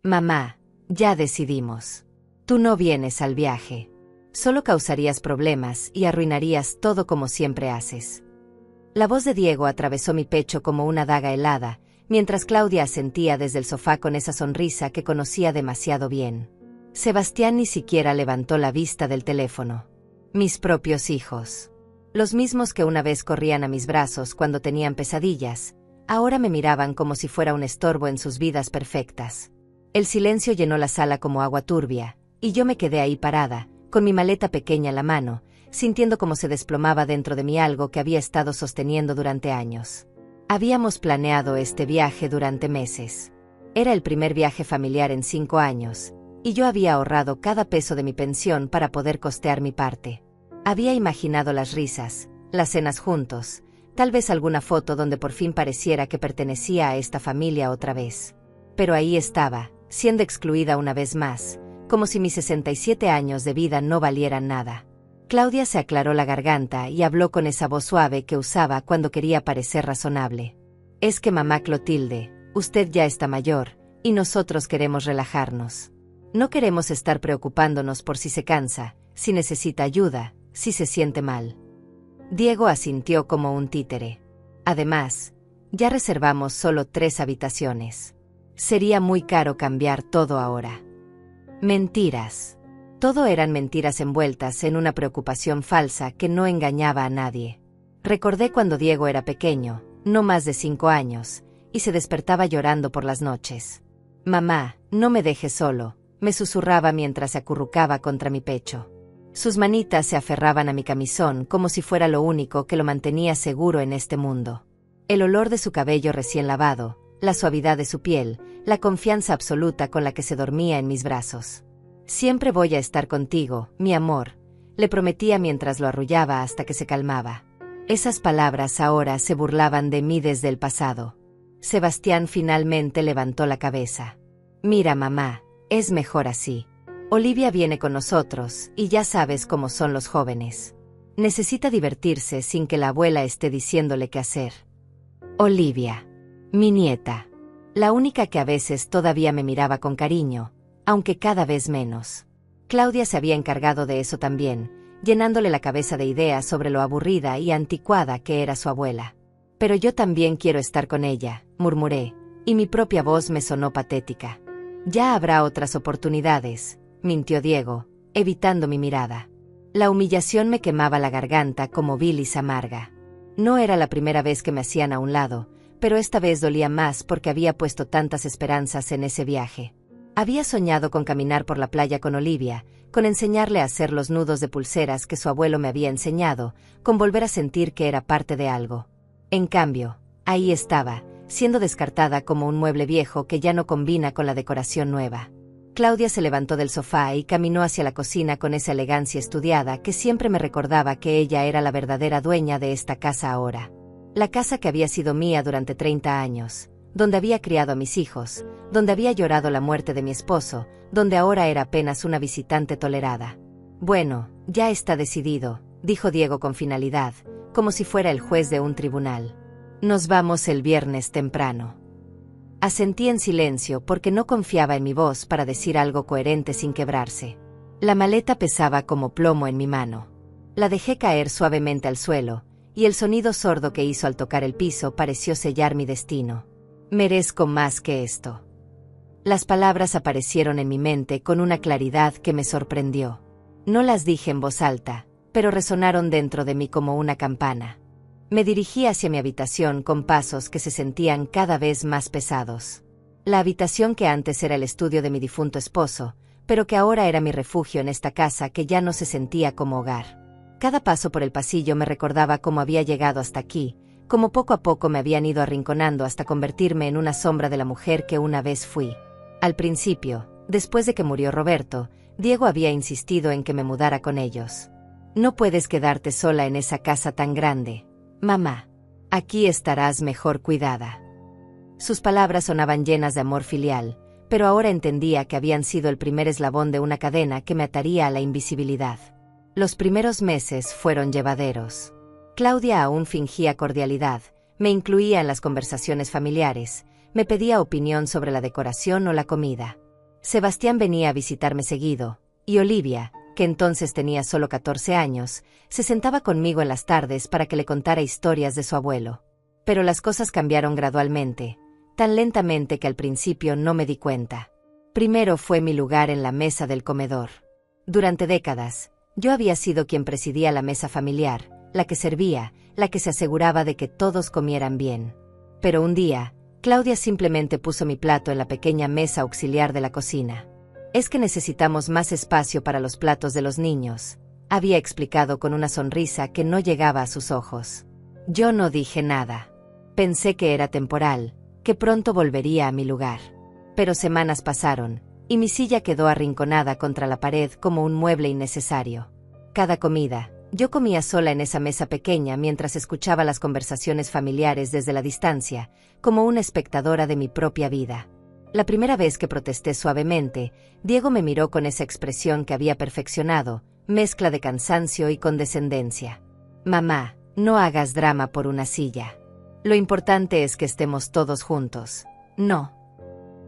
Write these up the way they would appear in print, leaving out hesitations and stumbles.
Mamá, ya decidimos. Tú no vienes al viaje. Solo causarías problemas y arruinarías todo como siempre haces. La voz de Diego atravesó mi pecho como una daga helada, mientras Claudia asentía desde el sofá con esa sonrisa que conocía demasiado bien. Sebastián ni siquiera levantó la vista del teléfono. Mis propios hijos. Los mismos que una vez corrían a mis brazos cuando tenían pesadillas, ahora me miraban como si fuera un estorbo en sus vidas perfectas. El silencio llenó la sala como agua turbia, y yo me quedé ahí parada, con mi maleta pequeña en la mano, sintiendo cómo se desplomaba dentro de mí algo que había estado sosteniendo durante años. Habíamos planeado este viaje durante meses. Era el primer viaje familiar en 5 años, y yo había ahorrado cada peso de mi pensión para poder costear mi parte. Había imaginado las risas, las cenas juntos, tal vez alguna foto donde por fin pareciera que pertenecía a esta familia otra vez. Pero ahí estaba, siendo excluida una vez más, como si mis 67 años de vida no valieran nada. Claudia se aclaró la garganta y habló con esa voz suave que usaba cuando quería parecer razonable. Es que mamá Clotilde, usted ya está mayor, y nosotros queremos relajarnos. No queremos estar preocupándonos por si se cansa, si necesita ayuda, si se siente mal. Diego asintió como un títere. Además, ya reservamos solo 3 habitaciones. Sería muy caro cambiar todo ahora. Mentiras. Todo eran mentiras envueltas en una preocupación falsa que no engañaba a nadie. Recordé cuando Diego era pequeño, no más de 5 años, y se despertaba llorando por las noches. Mamá, no me dejes solo, me susurraba mientras se acurrucaba contra mi pecho. Sus manitas se aferraban a mi camisón como si fuera lo único que lo mantenía seguro en este mundo. El olor de su cabello recién lavado, la suavidad de su piel, la confianza absoluta con la que se dormía en mis brazos. Siempre voy a estar contigo, mi amor, le prometía mientras lo arrullaba hasta que se calmaba. Esas palabras ahora se burlaban de mí desde el pasado. Sebastián finalmente levantó la cabeza. Mira, mamá, es mejor así. Olivia viene con nosotros, y ya sabes cómo son los jóvenes. Necesita divertirse sin que la abuela esté diciéndole qué hacer. Olivia. Mi nieta. La única que a veces todavía me miraba con cariño, aunque cada vez menos. Claudia se había encargado de eso también, llenándole la cabeza de ideas sobre lo aburrida y anticuada que era su abuela. Pero yo también quiero estar con ella, murmuré, y mi propia voz me sonó patética. Ya habrá otras oportunidades, mintió Diego, evitando mi mirada. La humillación me quemaba la garganta como bilis amarga. No era la primera vez que me hacían a un lado, pero esta vez dolía más porque había puesto tantas esperanzas en ese viaje. Había soñado con caminar por la playa con Olivia, con enseñarle a hacer los nudos de pulseras que su abuelo me había enseñado, con volver a sentir que era parte de algo. En cambio, ahí estaba, siendo descartada como un mueble viejo que ya no combina con la decoración nueva. Claudia se levantó del sofá y caminó hacia la cocina con esa elegancia estudiada que siempre me recordaba que ella era la verdadera dueña de esta casa ahora. La casa que había sido mía durante 30 años, donde había criado a mis hijos, donde había llorado la muerte de mi esposo, donde ahora era apenas una visitante tolerada. Bueno, ya está decidido, dijo Diego con finalidad, como si fuera el juez de un tribunal. Nos vamos el viernes temprano. Asentí en silencio porque no confiaba en mi voz para decir algo coherente sin quebrarse. La maleta pesaba como plomo en mi mano. La dejé caer suavemente al suelo, y el sonido sordo que hizo al tocar el piso pareció sellar mi destino. Merezco más que esto. Las palabras aparecieron en mi mente con una claridad que me sorprendió. No las dije en voz alta, pero resonaron dentro de mí como una campana. Me dirigí hacia mi habitación con pasos que se sentían cada vez más pesados. La habitación que antes era el estudio de mi difunto esposo, pero que ahora era mi refugio en esta casa que ya no se sentía como hogar. Cada paso por el pasillo me recordaba cómo había llegado hasta aquí, cómo poco a poco me habían ido arrinconando hasta convertirme en una sombra de la mujer que una vez fui. Al principio, después de que murió Roberto, Diego había insistido en que me mudara con ellos. No puedes quedarte sola en esa casa tan grande, mamá. Aquí estarás mejor cuidada. Sus palabras sonaban llenas de amor filial, pero ahora entendía que habían sido el primer eslabón de una cadena que me ataría a la invisibilidad. Los primeros meses fueron llevaderos. Claudia aún fingía cordialidad, me incluía en las conversaciones familiares, me pedía opinión sobre la decoración o la comida. Sebastián venía a visitarme seguido, y Olivia, que entonces tenía solo 14 años, se sentaba conmigo en las tardes para que le contara historias de su abuelo. Pero las cosas cambiaron gradualmente, tan lentamente que al principio no me di cuenta. Primero fue mi lugar en la mesa del comedor. Durante décadas, yo había sido quien presidía la mesa familiar, la que servía, la que se aseguraba de que todos comieran bien. Pero un día, Claudia simplemente puso mi plato en la pequeña mesa auxiliar de la cocina. «Es que necesitamos más espacio para los platos de los niños», había explicado con una sonrisa que no llegaba a sus ojos. Yo no dije nada. Pensé que era temporal, que pronto volvería a mi lugar. Pero semanas pasaron, y mi silla quedó arrinconada contra la pared como un mueble innecesario. Cada comida, yo comía sola en esa mesa pequeña mientras escuchaba las conversaciones familiares desde la distancia, como una espectadora de mi propia vida. La primera vez que protesté suavemente, Diego me miró con esa expresión que había perfeccionado, mezcla de cansancio y condescendencia. «Mamá, no hagas drama por una silla. Lo importante es que estemos todos juntos». «No».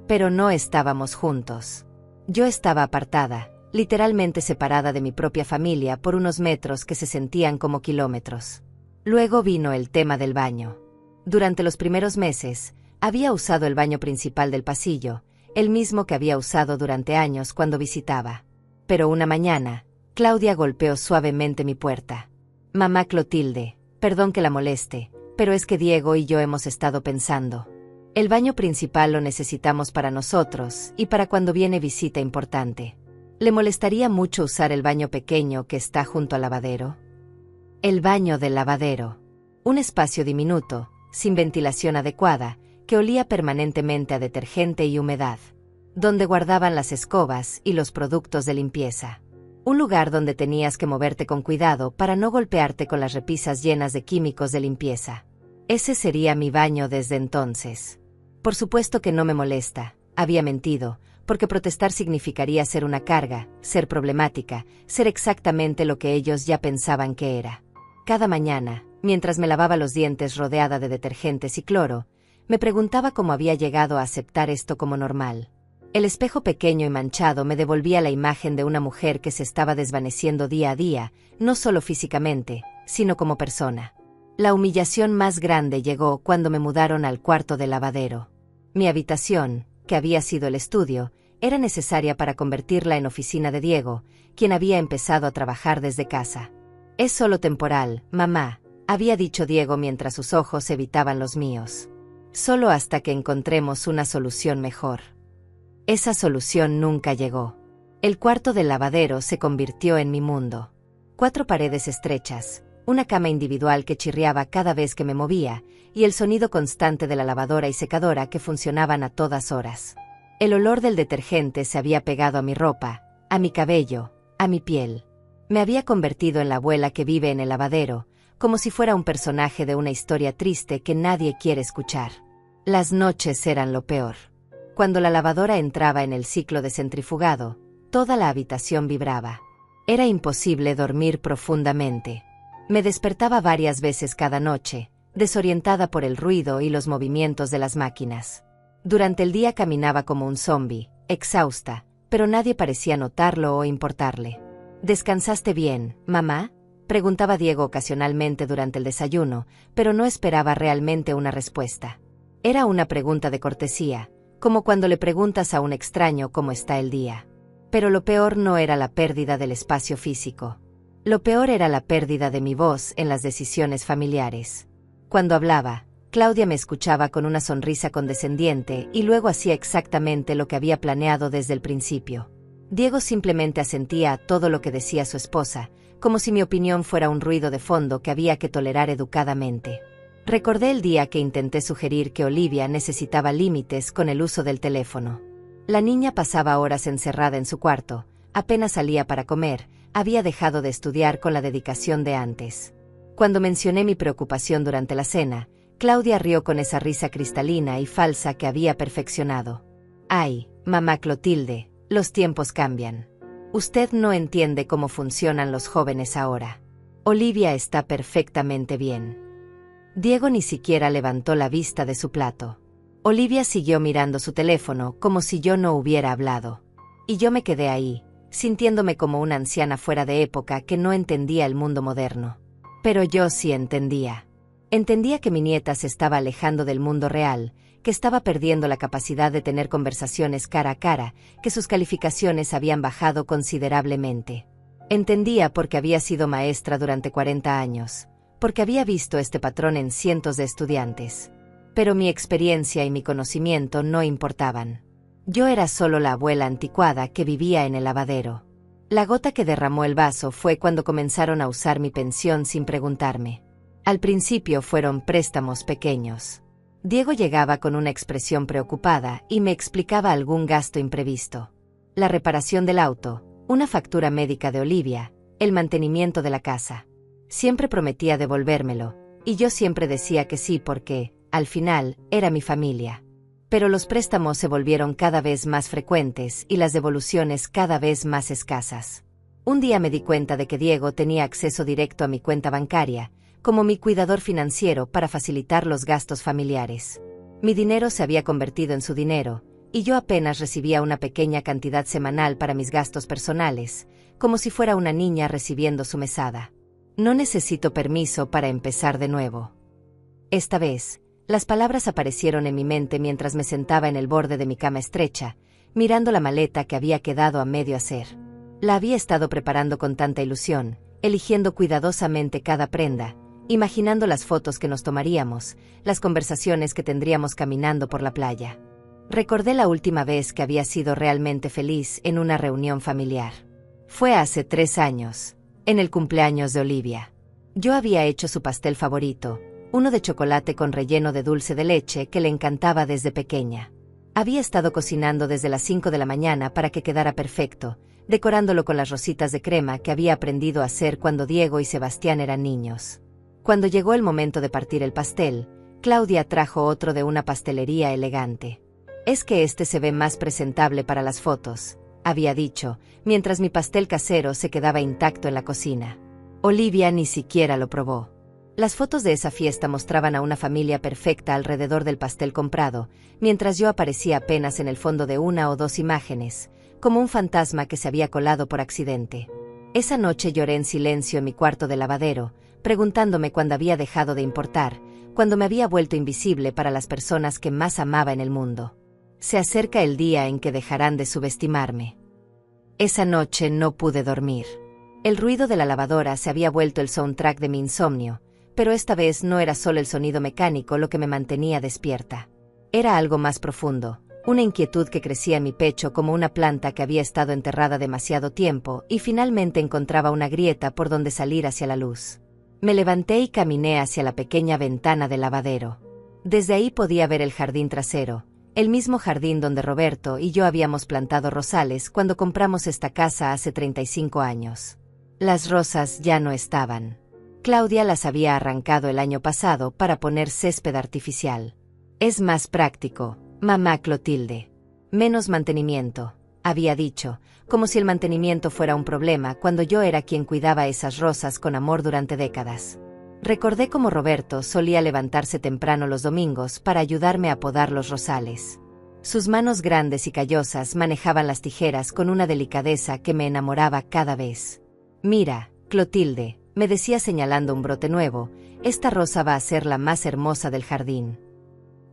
Pero no estábamos juntos. Yo estaba apartada, literalmente separada de mi propia familia por unos metros que se sentían como kilómetros. Luego vino el tema del baño. Durante los primeros meses, había usado el baño principal del pasillo, el mismo que había usado durante años cuando visitaba. Pero una mañana, Claudia golpeó suavemente mi puerta. «Mamá Clotilde, perdón que la moleste, pero es que Diego y yo hemos estado pensando. El baño principal lo necesitamos para nosotros y para cuando viene visita importante. ¿Le molestaría mucho usar el baño pequeño que está junto al lavadero?» El baño del lavadero. Un espacio diminuto, sin ventilación adecuada, que olía permanentemente a detergente y humedad. Donde guardaban las escobas y los productos de limpieza. Un lugar donde tenías que moverte con cuidado para no golpearte con las repisas llenas de químicos de limpieza. Ese sería mi baño desde entonces. Por supuesto que no me molesta, había mentido, porque protestar significaría ser una carga, ser problemática, ser exactamente lo que ellos ya pensaban que era. Cada mañana, mientras me lavaba los dientes rodeada de detergentes y cloro, me preguntaba cómo había llegado a aceptar esto como normal. El espejo pequeño y manchado me devolvía la imagen de una mujer que se estaba desvaneciendo día a día, no solo físicamente, sino como persona. La humillación más grande llegó cuando me mudaron al cuarto del lavadero. Mi habitación, que había sido el estudio, era necesaria para convertirla en oficina de Diego, quien había empezado a trabajar desde casa. «Es solo temporal, mamá», había dicho Diego mientras sus ojos evitaban los míos. «Solo hasta que encontremos una solución mejor». Esa solución nunca llegó. El cuarto del lavadero se convirtió en mi mundo. 4 paredes estrechas, una cama individual que chirriaba cada vez que me movía, y el sonido constante de la lavadora y secadora que funcionaban a todas horas. El olor del detergente se había pegado a mi ropa, a mi cabello, a mi piel. Me había convertido en la abuela que vive en el lavadero, como si fuera un personaje de una historia triste que nadie quiere escuchar. Las noches eran lo peor. Cuando la lavadora entraba en el ciclo de centrifugado, toda la habitación vibraba. Era imposible dormir profundamente. Me despertaba varias veces cada noche, desorientada por el ruido y los movimientos de las máquinas. Durante el día caminaba como un zombi, exhausta, pero nadie parecía notarlo o importarle. «¿Descansaste bien, mamá?», preguntaba Diego ocasionalmente durante el desayuno, pero no esperaba realmente una respuesta. Era una pregunta de cortesía, como cuando le preguntas a un extraño cómo está el día. Pero lo peor no era la pérdida del espacio físico. Lo peor era la pérdida de mi voz en las decisiones familiares. Cuando hablaba, Claudia me escuchaba con una sonrisa condescendiente y luego hacía exactamente lo que había planeado desde el principio. Diego simplemente asentía a todo lo que decía su esposa, como si mi opinión fuera un ruido de fondo que había que tolerar educadamente. Recordé el día que intenté sugerir que Olivia necesitaba límites con el uso del teléfono. La niña pasaba horas encerrada en su cuarto, apenas salía para comer, había dejado de estudiar con la dedicación de antes. Cuando mencioné mi preocupación durante la cena, Claudia rió con esa risa cristalina y falsa que había perfeccionado. «Ay, mamá Clotilde, los tiempos cambian. Usted no entiende cómo funcionan los jóvenes ahora. Olivia está perfectamente bien». Diego ni siquiera levantó la vista de su plato. Olivia siguió mirando su teléfono como si yo no hubiera hablado. Y yo me quedé ahí, sintiéndome como una anciana fuera de época que no entendía el mundo moderno. Pero yo sí entendía. Entendía que mi nieta se estaba alejando del mundo real, que estaba perdiendo la capacidad de tener conversaciones cara a cara, que sus calificaciones habían bajado considerablemente. Entendía porque había sido maestra durante 40 años, porque había visto este patrón en cientos de estudiantes. Pero mi experiencia y mi conocimiento no importaban. Yo era solo la abuela anticuada que vivía en el lavadero. La gota que derramó el vaso fue cuando comenzaron a usar mi pensión sin preguntarme. Al principio fueron préstamos pequeños. Diego llegaba con una expresión preocupada y me explicaba algún gasto imprevisto. La reparación del auto, una factura médica de Olivia, el mantenimiento de la casa. Siempre prometía devolvérmelo, y yo siempre decía que sí porque, al final, era mi familia. Pero los préstamos se volvieron cada vez más frecuentes y las devoluciones cada vez más escasas. Un día me di cuenta de que Diego tenía acceso directo a mi cuenta bancaria, como mi cuidador financiero para facilitar los gastos familiares. Mi dinero se había convertido en su dinero, y yo apenas recibía una pequeña cantidad semanal para mis gastos personales, como si fuera una niña recibiendo su mesada. No necesito permiso para empezar de nuevo. Esta vez, las palabras aparecieron en mi mente mientras me sentaba en el borde de mi cama estrecha, mirando la maleta que había quedado a medio hacer. La había estado preparando con tanta ilusión, eligiendo cuidadosamente cada prenda, imaginando las fotos que nos tomaríamos, las conversaciones que tendríamos caminando por la playa. Recordé la última vez que había sido realmente feliz en una reunión familiar. Fue hace 3 años, en el cumpleaños de Olivia. Yo había hecho su pastel favorito, uno de chocolate con relleno de dulce de leche que le encantaba desde pequeña. Había estado cocinando desde las 5 de la mañana para que quedara perfecto, decorándolo con las rositas de crema que había aprendido a hacer cuando Diego y Sebastián eran niños. Cuando llegó el momento de partir el pastel, Claudia trajo otro de una pastelería elegante. «Es que este se ve más presentable para las fotos», había dicho, mientras mi pastel casero se quedaba intacto en la cocina. Olivia ni siquiera lo probó. Las fotos de esa fiesta mostraban a una familia perfecta alrededor del pastel comprado, mientras yo aparecía apenas en el fondo de 1 o 2 imágenes, como un fantasma que se había colado por accidente. Esa noche lloré en silencio en mi cuarto de lavadero, preguntándome cuándo había dejado de importar, cuando me había vuelto invisible para las personas que más amaba en el mundo. Se acerca el día en que dejarán de subestimarme. Esa noche no pude dormir. El ruido de la lavadora se había vuelto el soundtrack de mi insomnio, pero esta vez no era solo el sonido mecánico lo que me mantenía despierta. Era algo más profundo, una inquietud que crecía en mi pecho como una planta que había estado enterrada demasiado tiempo y finalmente encontraba una grieta por donde salir hacia la luz. Me levanté y caminé hacia la pequeña ventana del lavadero. Desde ahí podía ver el jardín trasero, el mismo jardín donde Roberto y yo habíamos plantado rosales cuando compramos esta casa hace 35 años. Las rosas ya no estaban. Claudia las había arrancado el año pasado para poner césped artificial. «Es más práctico, mamá Clotilde. Menos mantenimiento», había dicho, como si el mantenimiento fuera un problema cuando yo era quien cuidaba esas rosas con amor durante décadas. Recordé cómo Roberto solía levantarse temprano los domingos para ayudarme a podar los rosales. Sus manos grandes y callosas manejaban las tijeras con una delicadeza que me enamoraba cada vez. «Mira, Clotilde», me decía señalando un brote nuevo, «esta rosa va a ser la más hermosa del jardín».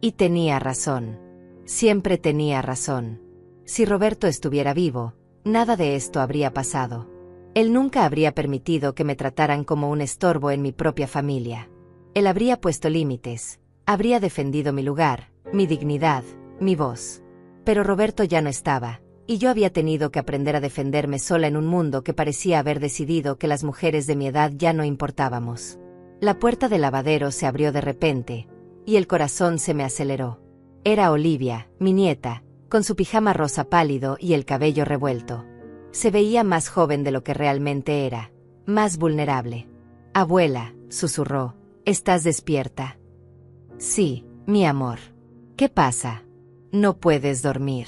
Y tenía razón. Siempre tenía razón. Si Roberto estuviera vivo, nada de esto habría pasado. Él nunca habría permitido que me trataran como un estorbo en mi propia familia. Él habría puesto límites, habría defendido mi lugar, mi dignidad, mi voz. Pero Roberto ya no estaba, y yo había tenido que aprender a defenderme sola en un mundo que parecía haber decidido que las mujeres de mi edad ya no importábamos. La puerta del lavadero se abrió de repente, y el corazón se me aceleró. Era Olivia, mi nieta, con su pijama rosa pálido y el cabello revuelto. Se veía más joven de lo que realmente era, más vulnerable. «Abuela», susurró, «¿estás despierta?» «Sí, mi amor». «¿Qué pasa? No puedes dormir».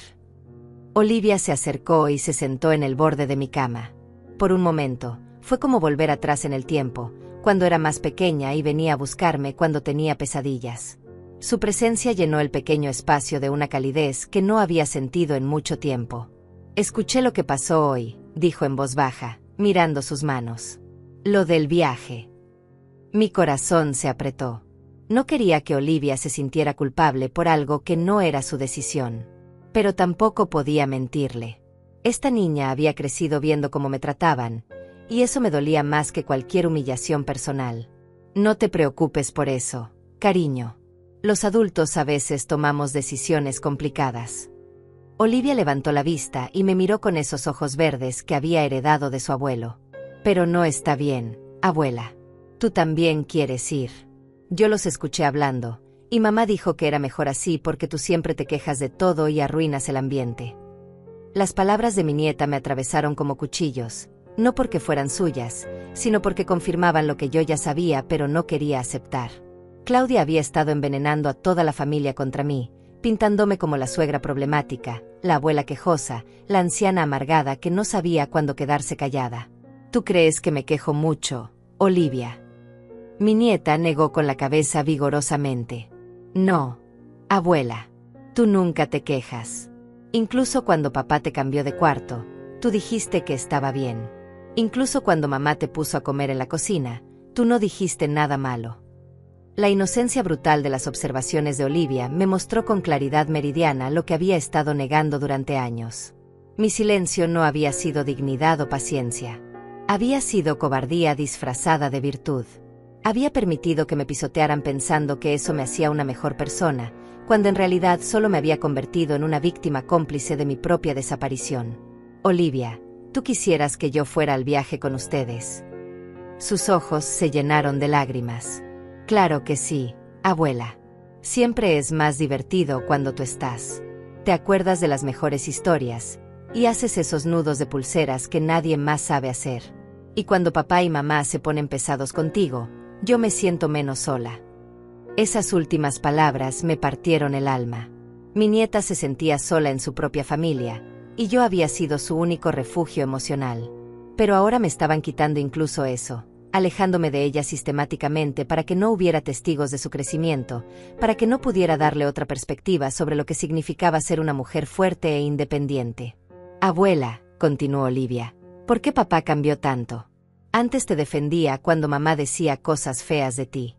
Olivia se acercó y se sentó en el borde de mi cama. Por un momento, fue como volver atrás en el tiempo, cuando era más pequeña y venía a buscarme cuando tenía pesadillas. Su presencia llenó el pequeño espacio de una calidez que no había sentido en mucho tiempo. Escuché lo que pasó hoy, dijo en voz baja, mirando sus manos. Lo del viaje. Mi corazón se apretó. No quería que Olivia se sintiera culpable por algo que no era su decisión. Pero tampoco podía mentirle. Esta niña había crecido viendo cómo me trataban, y eso me dolía más que cualquier humillación personal. No te preocupes por eso, cariño. Los adultos a veces tomamos decisiones complicadas. Olivia levantó la vista y me miró con esos ojos verdes que había heredado de su abuelo. Pero no está bien, abuela. Tú también quieres ir. Yo los escuché hablando, y mamá dijo que era mejor así porque tú siempre te quejas de todo y arruinas el ambiente. Las palabras de mi nieta me atravesaron como cuchillos, no porque fueran suyas, sino porque confirmaban lo que yo ya sabía pero no quería aceptar. Claudia había estado envenenando a toda la familia contra mí, pintándome como la suegra problemática, la abuela quejosa, la anciana amargada que no sabía cuándo quedarse callada. ¿Tú crees que me quejo mucho, Olivia? Mi nieta negó con la cabeza vigorosamente. No, abuela, tú nunca te quejas. Incluso cuando papá te cambió de cuarto, tú dijiste que estaba bien. Incluso cuando mamá te puso a comer en la cocina, tú no dijiste nada malo. La inocencia brutal de las observaciones de Olivia me mostró con claridad meridiana lo que había estado negando durante años. Mi silencio no había sido dignidad o paciencia. Había sido cobardía disfrazada de virtud. Había permitido que me pisotearan pensando que eso me hacía una mejor persona, cuando en realidad solo me había convertido en una víctima cómplice de mi propia desaparición. Olivia, tú quisieras que yo fuera al viaje con ustedes. Sus ojos se llenaron de lágrimas. Claro que sí, abuela. Siempre es más divertido cuando tú estás. Te acuerdas de las mejores historias, y haces esos nudos de pulseras que nadie más sabe hacer. Y cuando papá y mamá se ponen pesados contigo, yo me siento menos sola. Esas últimas palabras me partieron el alma. Mi nieta se sentía sola en su propia familia, y yo había sido su único refugio emocional. Pero ahora me estaban quitando incluso eso, alejándome de ella sistemáticamente para que no hubiera testigos de su crecimiento, para que no pudiera darle otra perspectiva sobre lo que significaba ser una mujer fuerte e independiente. Abuela, continuó Olivia, ¿por qué papá cambió tanto? Antes te defendía cuando mamá decía cosas feas de ti.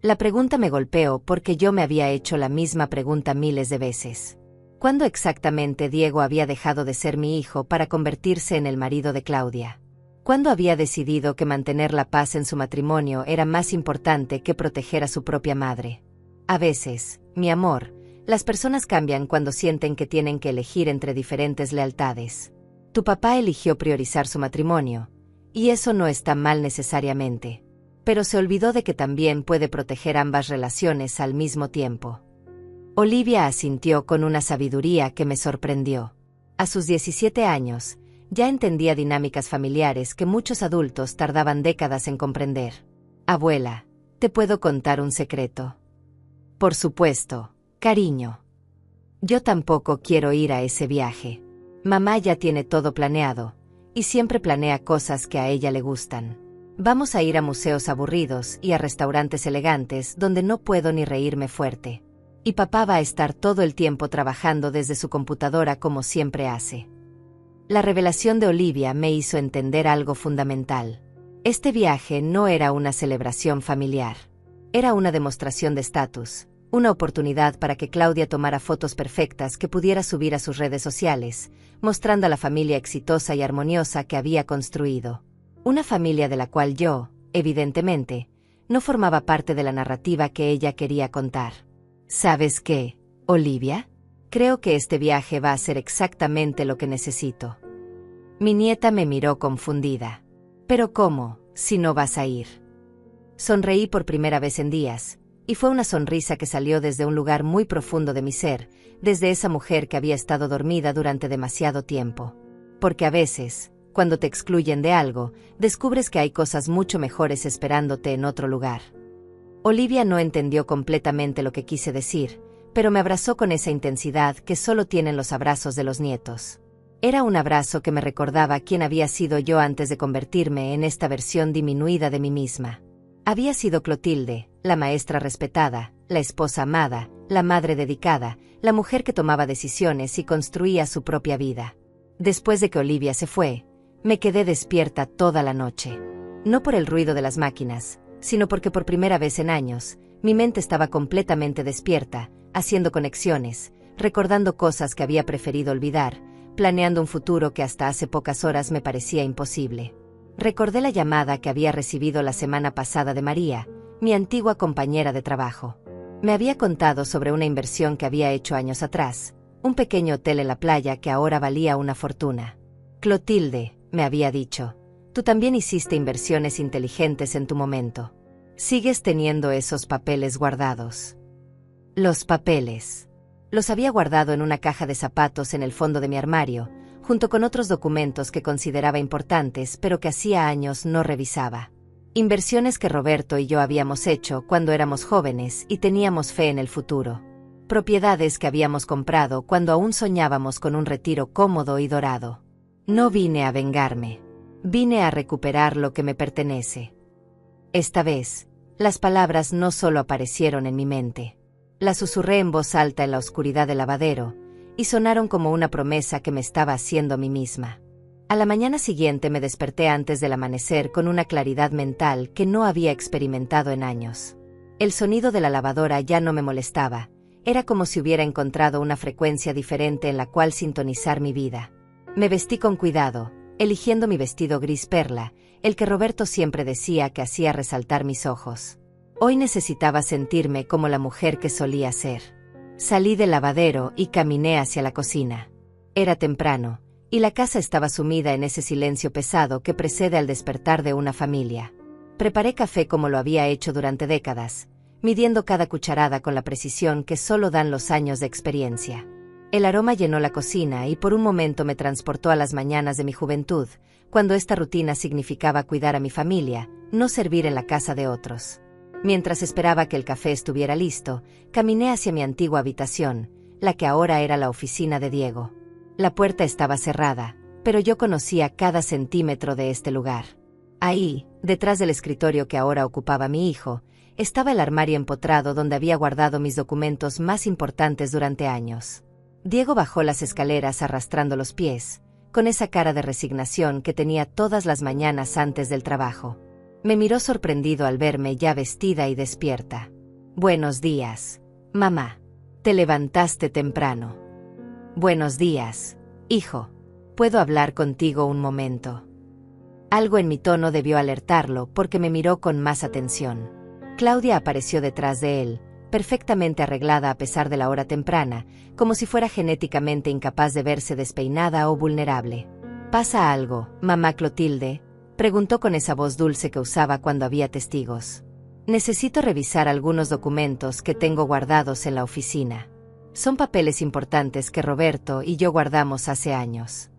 La pregunta me golpeó porque yo me había hecho la misma pregunta miles de veces. ¿Cuándo exactamente Diego había dejado de ser mi hijo para convertirse en el marido de Claudia? ¿Cuándo había decidido que mantener la paz en su matrimonio era más importante que proteger a su propia madre? A veces, mi amor, las personas cambian cuando sienten que tienen que elegir entre diferentes lealtades. Tu papá eligió priorizar su matrimonio, y eso no está mal necesariamente. Pero se olvidó de que también puede proteger ambas relaciones al mismo tiempo. Olivia asintió con una sabiduría que me sorprendió. A sus 17 años, ya entendía dinámicas familiares que muchos adultos tardaban décadas en comprender. Abuela, ¿te puedo contar un secreto? Por supuesto, cariño. Yo tampoco quiero ir a ese viaje. Mamá ya tiene todo planeado, y siempre planea cosas que a ella le gustan. Vamos a ir a museos aburridos y a restaurantes elegantes donde no puedo ni reírme fuerte. Y papá va a estar todo el tiempo trabajando desde su computadora como siempre hace. La revelación de Olivia me hizo entender algo fundamental. Este viaje no era una celebración familiar. Era una demostración de estatus, una oportunidad para que Claudia tomara fotos perfectas que pudiera subir a sus redes sociales, mostrando a la familia exitosa y armoniosa que había construido. Una familia de la cual yo, evidentemente, no formaba parte de la narrativa que ella quería contar. ¿Sabes qué, Olivia? Creo que este viaje va a ser exactamente lo que necesito. Mi nieta me miró confundida. ¿Pero cómo, si no vas a ir? Sonreí por primera vez en días, y fue una sonrisa que salió desde un lugar muy profundo de mi ser, desde esa mujer que había estado dormida durante demasiado tiempo. Porque a veces, cuando te excluyen de algo, descubres que hay cosas mucho mejores esperándote en otro lugar. Olivia no entendió completamente lo que quise decir, pero me abrazó con esa intensidad que solo tienen los abrazos de los nietos. Era un abrazo que me recordaba quién había sido yo antes de convertirme en esta versión disminuida de mí misma. Había sido Clotilde, la maestra respetada, la esposa amada, la madre dedicada, la mujer que tomaba decisiones y construía su propia vida. Después de que Olivia se fue, me quedé despierta toda la noche. No por el ruido de las máquinas, sino porque por primera vez en años, mi mente estaba completamente despierta, haciendo conexiones, recordando cosas que había preferido olvidar, planeando un futuro que hasta hace pocas horas me parecía imposible. Recordé la llamada que había recibido la semana pasada de María, mi antigua compañera de trabajo. Me había contado sobre una inversión que había hecho años atrás, un pequeño hotel en la playa que ahora valía una fortuna. Clotilde, me había dicho, tú también hiciste inversiones inteligentes en tu momento. ¿Sigues teniendo esos papeles guardados? Los papeles. Los había guardado en una caja de zapatos en el fondo de mi armario, junto con otros documentos que consideraba importantes pero que hacía años no revisaba. Inversiones que Roberto y yo habíamos hecho cuando éramos jóvenes y teníamos fe en el futuro. Propiedades que habíamos comprado cuando aún soñábamos con un retiro cómodo y dorado. No vine a vengarme. Vine a recuperar lo que me pertenece. Esta vez, las palabras no solo aparecieron en mi mente. Las susurré en voz alta en la oscuridad del lavadero, y sonaron como una promesa que me estaba haciendo a mí misma. A la mañana siguiente me desperté antes del amanecer con una claridad mental que no había experimentado en años. El sonido de la lavadora ya no me molestaba, era como si hubiera encontrado una frecuencia diferente en la cual sintonizar mi vida. Me vestí con cuidado, eligiendo mi vestido gris perla, el que Roberto siempre decía que hacía resaltar mis ojos. Hoy necesitaba sentirme como la mujer que solía ser. Salí del lavadero y caminé hacia la cocina. Era temprano, y la casa estaba sumida en ese silencio pesado que precede al despertar de una familia. Preparé café como lo había hecho durante décadas, midiendo cada cucharada con la precisión que solo dan los años de experiencia. El aroma llenó la cocina y por un momento me transportó a las mañanas de mi juventud, cuando esta rutina significaba cuidar a mi familia, no servir en la casa de otros. Mientras esperaba que el café estuviera listo, caminé hacia mi antigua habitación, la que ahora era la oficina de Diego. La puerta estaba cerrada, pero yo conocía cada centímetro de este lugar. Ahí, detrás del escritorio que ahora ocupaba mi hijo, estaba el armario empotrado donde había guardado mis documentos más importantes durante años. Diego bajó las escaleras arrastrando los pies, con esa cara de resignación que tenía todas las mañanas antes del trabajo. Me miró sorprendido al verme ya vestida y despierta. Buenos días, mamá. Te levantaste temprano. Buenos días, hijo. ¿Puedo hablar contigo un momento? Algo en mi tono debió alertarlo porque me miró con más atención. Claudia apareció detrás de él, perfectamente arreglada a pesar de la hora temprana, como si fuera genéticamente incapaz de verse despeinada o vulnerable. ¿Pasa algo, mamá Clotilde?, preguntó con esa voz dulce que usaba cuando había testigos. Necesito revisar algunos documentos que tengo guardados en la oficina. Son papeles importantes que Roberto y yo guardamos hace años.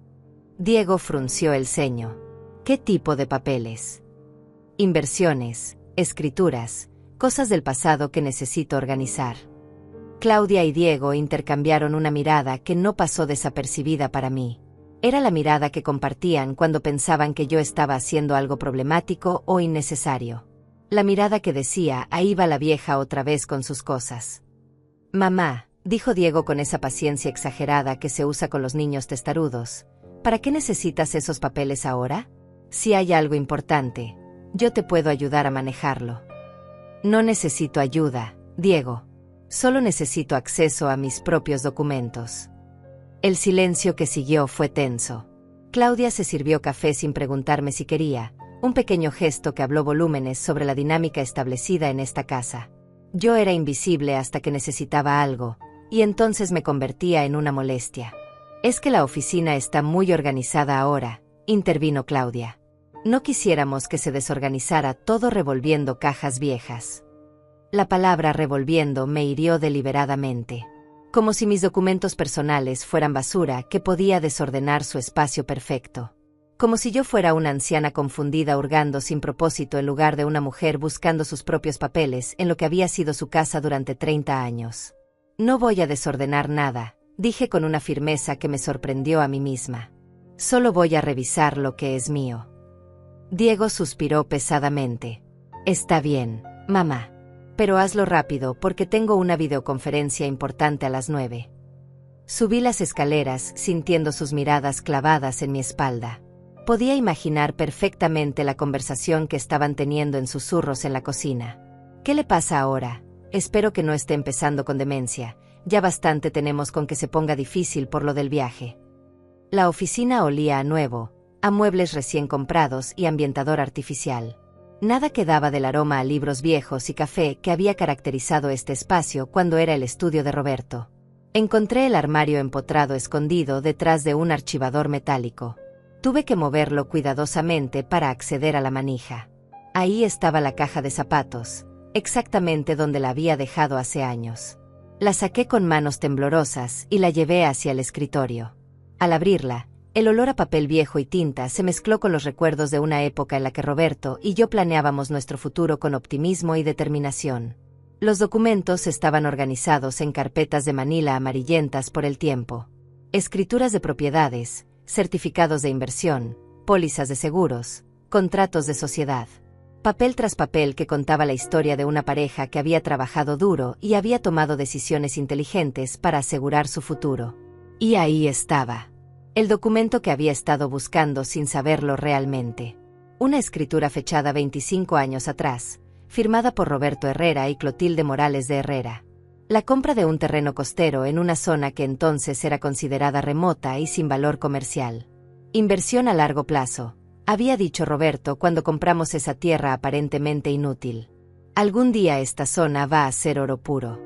Diego frunció el ceño. ¿Qué tipo de papeles? Inversiones, escrituras, cosas del pasado que necesito organizar. Claudia y Diego intercambiaron una mirada que no pasó desapercibida para mí. Era la mirada que compartían cuando pensaban que yo estaba haciendo algo problemático o innecesario. La mirada que decía, ahí va la vieja otra vez con sus cosas. Mamá, dijo Diego con esa paciencia exagerada que se usa con los niños testarudos, ¿para qué necesitas esos papeles ahora? Si hay algo importante, yo te puedo ayudar a manejarlo. No necesito ayuda, Diego. Solo necesito acceso a mis propios documentos. El silencio que siguió fue tenso. Claudia se sirvió café sin preguntarme si quería, un pequeño gesto que habló volúmenes sobre la dinámica establecida en esta casa. Yo era invisible hasta que necesitaba algo, y entonces me convertía en una molestia. Es que la oficina está muy organizada ahora, intervino Claudia. No quisiéramos que se desorganizara todo revolviendo cajas viejas. La palabra revolviendo me hirió deliberadamente. Como si mis documentos personales fueran basura que podía desordenar su espacio perfecto. Como si yo fuera una anciana confundida hurgando sin propósito en lugar de una mujer buscando sus propios papeles en lo que había sido su casa durante 30 años. No voy a desordenar nada, dije con una firmeza que me sorprendió a mí misma. Solo voy a revisar lo que es mío. Diego suspiró pesadamente. Está bien, mamá. Pero hazlo rápido porque tengo una videoconferencia importante a las 9. Subí las escaleras, sintiendo sus miradas clavadas en mi espalda. Podía imaginar perfectamente la conversación que estaban teniendo en susurros en la cocina. ¿Qué le pasa ahora? Espero que no esté empezando con demencia. Ya bastante tenemos con que se ponga difícil por lo del viaje. La oficina olía a nuevo, a muebles recién comprados y ambientador artificial. Nada quedaba del aroma a libros viejos y café que había caracterizado este espacio cuando era el estudio de Roberto. Encontré el armario empotrado escondido detrás de un archivador metálico. Tuve que moverlo cuidadosamente para acceder a la manija. Ahí estaba la caja de zapatos, exactamente donde la había dejado hace años. La saqué con manos temblorosas y la llevé hacia el escritorio. Al abrirla, el olor a papel viejo y tinta se mezcló con los recuerdos de una época en la que Roberto y yo planeábamos nuestro futuro con optimismo y determinación. Los documentos estaban organizados en carpetas de manila amarillentas por el tiempo. Escrituras de propiedades, certificados de inversión, pólizas de seguros, contratos de sociedad. Papel tras papel que contaba la historia de una pareja que había trabajado duro y había tomado decisiones inteligentes para asegurar su futuro. Y ahí estaba. El documento que había estado buscando sin saberlo realmente. Una escritura fechada 25 años atrás, firmada por Roberto Herrera y Clotilde Morales de Herrera. La compra de un terreno costero en una zona que entonces era considerada remota y sin valor comercial. Inversión a largo plazo, había dicho Roberto cuando compramos esa tierra aparentemente inútil. Algún día esta zona va a ser oro puro.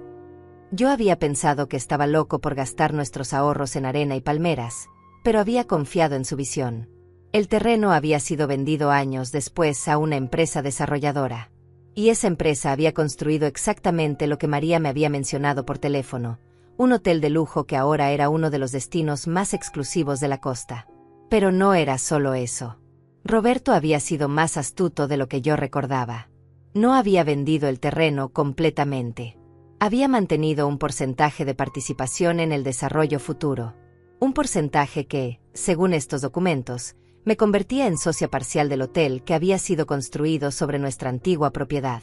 Yo había pensado que estaba loco por gastar nuestros ahorros en arena y palmeras, pero había confiado en su visión. El terreno había sido vendido años después a una empresa desarrolladora. Y esa empresa había construido exactamente lo que María me había mencionado por teléfono, un hotel de lujo que ahora era uno de los destinos más exclusivos de la costa. Pero no era solo eso. Roberto había sido más astuto de lo que yo recordaba. No había vendido el terreno completamente. Había mantenido un porcentaje de participación en el desarrollo futuro. Un porcentaje que, según estos documentos, me convertía en socia parcial del hotel que había sido construido sobre nuestra antigua propiedad.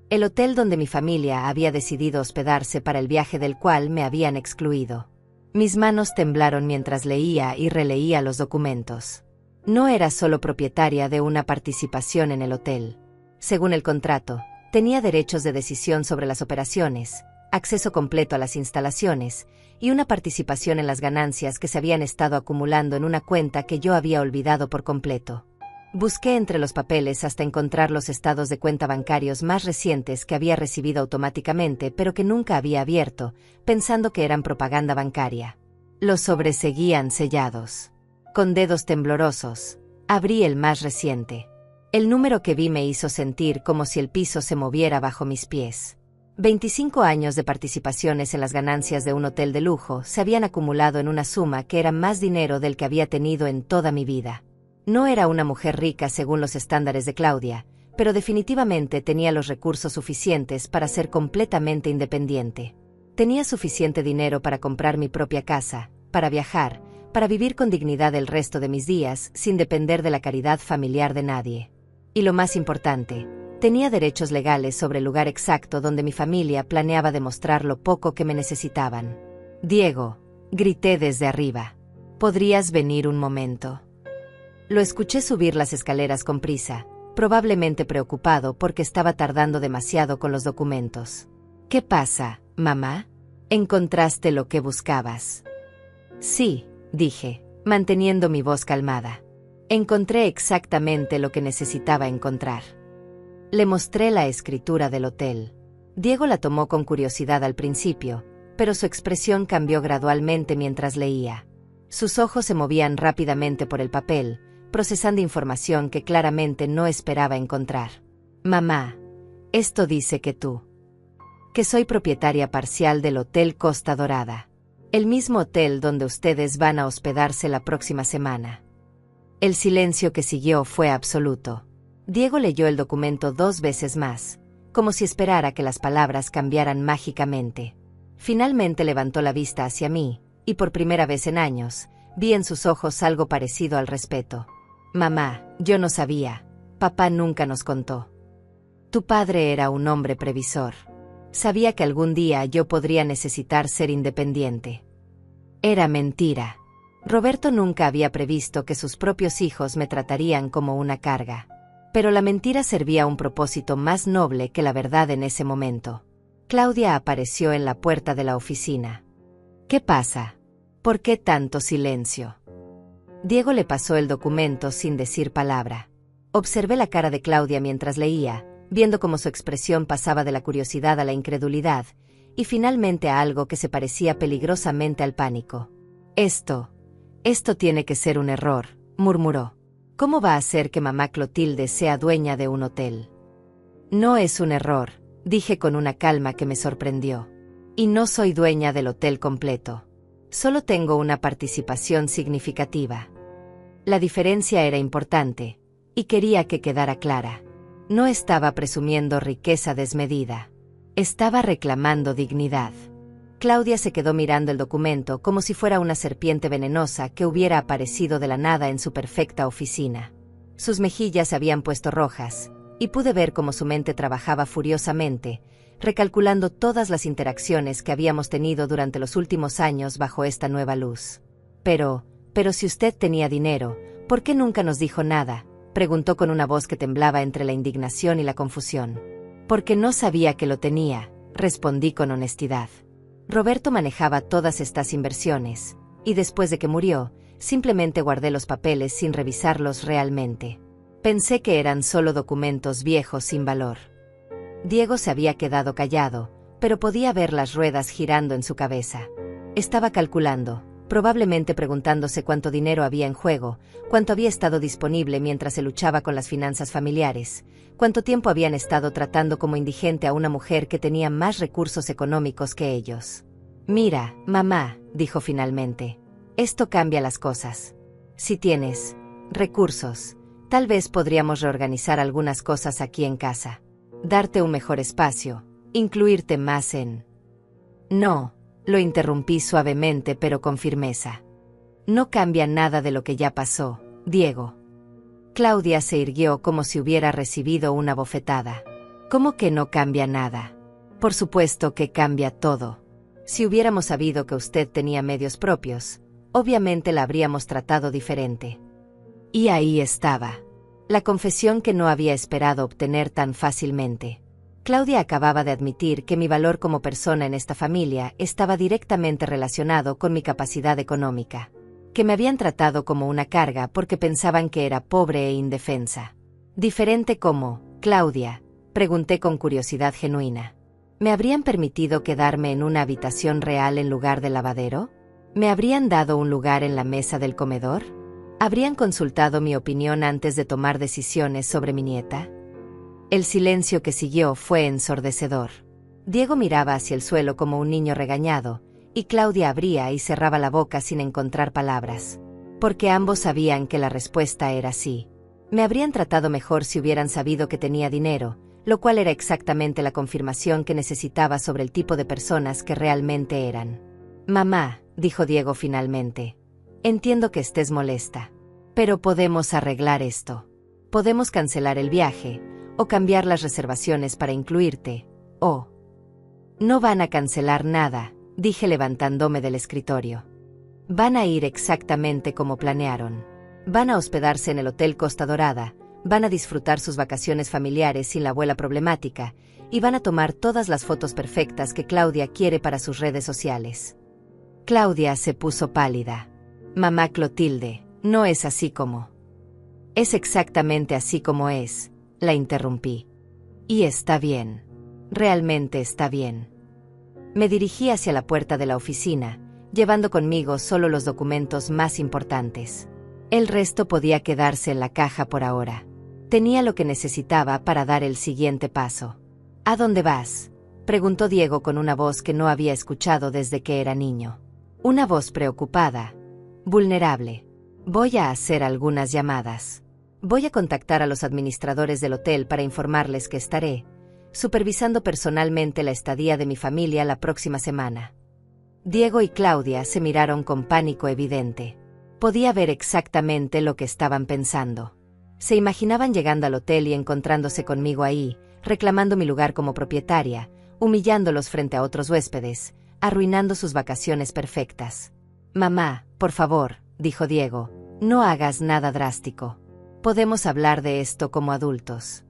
El hotel donde mi familia había decidido hospedarse para el viaje del cual me habían excluido. Mis manos temblaron mientras leía y releía los documentos. No era solo propietaria de una participación en el hotel. Según el contrato, tenía derechos de decisión sobre las operaciones, acceso completo a las instalaciones y una participación en las ganancias que se habían estado acumulando en una cuenta que yo había olvidado por completo. Busqué entre los papeles hasta encontrar los estados de cuenta bancarios más recientes que había recibido automáticamente pero que nunca había abierto, pensando que eran propaganda bancaria. Los sobres seguían sellados. Con dedos temblorosos, abrí el más reciente. El número que vi me hizo sentir como si el piso se moviera bajo mis pies. 25 años de participaciones en las ganancias de un hotel de lujo se habían acumulado en una suma que era más dinero del que había tenido en toda mi vida. No era una mujer rica según los estándares de Claudia, pero definitivamente tenía los recursos suficientes para ser completamente independiente. Tenía suficiente dinero para comprar mi propia casa, para viajar, para vivir con dignidad el resto de mis días sin depender de la caridad familiar de nadie. Y lo más importante, tenía derechos legales sobre el lugar exacto donde mi familia planeaba demostrar lo poco que me necesitaban. «Diego», grité desde arriba. «¿Podrías venir un momento?» Lo escuché subir las escaleras con prisa, probablemente preocupado porque estaba tardando demasiado con los documentos. «¿Qué pasa, mamá? ¿Encontraste lo que buscabas?» «Sí», dije, manteniendo mi voz calmada. «Encontré exactamente lo que necesitaba encontrar». Le mostré la escritura del hotel. Diego la tomó con curiosidad al principio, pero su expresión cambió gradualmente mientras leía. Sus ojos se movían rápidamente por el papel, procesando información que claramente no esperaba encontrar. «Mamá, esto dice que soy propietaria parcial del Hotel Costa Dorada. El mismo hotel donde ustedes van a hospedarse la próxima semana». El silencio que siguió fue absoluto. Diego leyó el documento 2 veces más, como si esperara que las palabras cambiaran mágicamente. Finalmente levantó la vista hacia mí, y por primera vez en años, vi en sus ojos algo parecido al respeto. «Mamá, yo no sabía. Papá nunca nos contó. Tu padre era un hombre previsor. Sabía que algún día yo podría necesitar ser independiente. Era mentira. Roberto nunca había previsto que sus propios hijos me tratarían como una carga. Pero la mentira servía a un propósito más noble que la verdad en ese momento. Claudia apareció en la puerta de la oficina. ¿Qué pasa? ¿Por qué tanto silencio? Diego le pasó el documento sin decir palabra. Observé la cara de Claudia mientras leía, viendo cómo su expresión pasaba de la curiosidad a la incredulidad, y finalmente a algo que se parecía peligrosamente al pánico. Esto tiene que ser un error, murmuró. ¿Cómo va a ser que mamá Clotilde sea dueña de un hotel? No es un error, dije con una calma que me sorprendió. Y no soy dueña del hotel completo. Solo tengo una participación significativa. La diferencia era importante, y quería que quedara clara. No estaba presumiendo riqueza desmedida. Estaba reclamando dignidad. Claudia se quedó mirando el documento como si fuera una serpiente venenosa que hubiera aparecido de la nada en su perfecta oficina. Sus mejillas se habían puesto rojas, y pude ver cómo su mente trabajaba furiosamente, recalculando todas las interacciones que habíamos tenido durante los últimos años bajo esta nueva luz. Pero si usted tenía dinero, ¿por qué nunca nos dijo nada?, preguntó con una voz que temblaba entre la indignación y la confusión. Porque no sabía que lo tenía, respondí con honestidad. Roberto manejaba todas estas inversiones, y después de que murió, simplemente guardé los papeles sin revisarlos realmente. Pensé que eran solo documentos viejos sin valor. Diego se había quedado callado, pero podía ver las ruedas girando en su cabeza. Estaba calculando, probablemente preguntándose cuánto dinero había en juego, cuánto había estado disponible mientras se luchaba con las finanzas familiares, cuánto tiempo habían estado tratando como indigente a una mujer que tenía más recursos económicos que ellos. Mira, mamá, dijo finalmente, esto cambia las cosas. Si tienes recursos, tal vez podríamos reorganizar algunas cosas aquí en casa. Darte un mejor espacio, incluirte más en... No, lo interrumpí suavemente pero con firmeza. No cambia nada de lo que ya pasó, Diego. Claudia se irguió como si hubiera recibido una bofetada. ¿Cómo que no cambia nada? Por supuesto que cambia todo. Si hubiéramos sabido que usted tenía medios propios, obviamente la habríamos tratado diferente. Y ahí estaba. La confesión que no había esperado obtener tan fácilmente. Claudia acababa de admitir que mi valor como persona en esta familia estaba directamente relacionado con mi capacidad económica. Que me habían tratado como una carga porque pensaban que era pobre e indefensa. ¿Diferente cómo, Claudia?, pregunté con curiosidad genuina. ¿Me habrían permitido quedarme en una habitación real en lugar de lavadero? ¿Me habrían dado un lugar en la mesa del comedor? ¿Habrían consultado mi opinión antes de tomar decisiones sobre mi nieta? El silencio que siguió fue ensordecedor. Diego miraba hacia el suelo como un niño regañado, y Claudia abría y cerraba la boca sin encontrar palabras. Porque ambos sabían que la respuesta era sí. Me habrían tratado mejor si hubieran sabido que tenía dinero, lo cual era exactamente la confirmación que necesitaba sobre el tipo de personas que realmente eran. Mamá, dijo Diego finalmente. Entiendo que estés molesta. Pero podemos arreglar esto. Podemos cancelar el viaje, o cambiar las reservaciones para incluirte, o... No van a cancelar nada, dije levantándome del escritorio. Van a ir exactamente como planearon. Van a hospedarse en el Hotel Costa Dorada, van a disfrutar sus vacaciones familiares sin la abuela problemática, y van a tomar todas las fotos perfectas que Claudia quiere para sus redes sociales. Claudia se puso pálida. Mamá Clotilde, no es así como... Es exactamente así como es, la interrumpí. Y está bien. Realmente está bien. Me dirigí hacia la puerta de la oficina, llevando conmigo solo los documentos más importantes. El resto podía quedarse en la caja por ahora. Tenía lo que necesitaba para dar el siguiente paso. ¿A dónde vas?, preguntó Diego con una voz que no había escuchado desde que era niño. Una voz preocupada, vulnerable. Voy a hacer algunas llamadas. Voy a contactar a los administradores del hotel para informarles que estaré supervisando personalmente la estadía de mi familia la próxima semana. Diego y Claudia se miraron con pánico evidente. Podía ver exactamente lo que estaban pensando. Se imaginaban llegando al hotel y encontrándose conmigo ahí, reclamando mi lugar como propietaria, humillándolos frente a otros huéspedes, arruinando sus vacaciones perfectas. Mamá, por favor, dijo Diego, no hagas nada drástico. Podemos hablar de esto como adultos.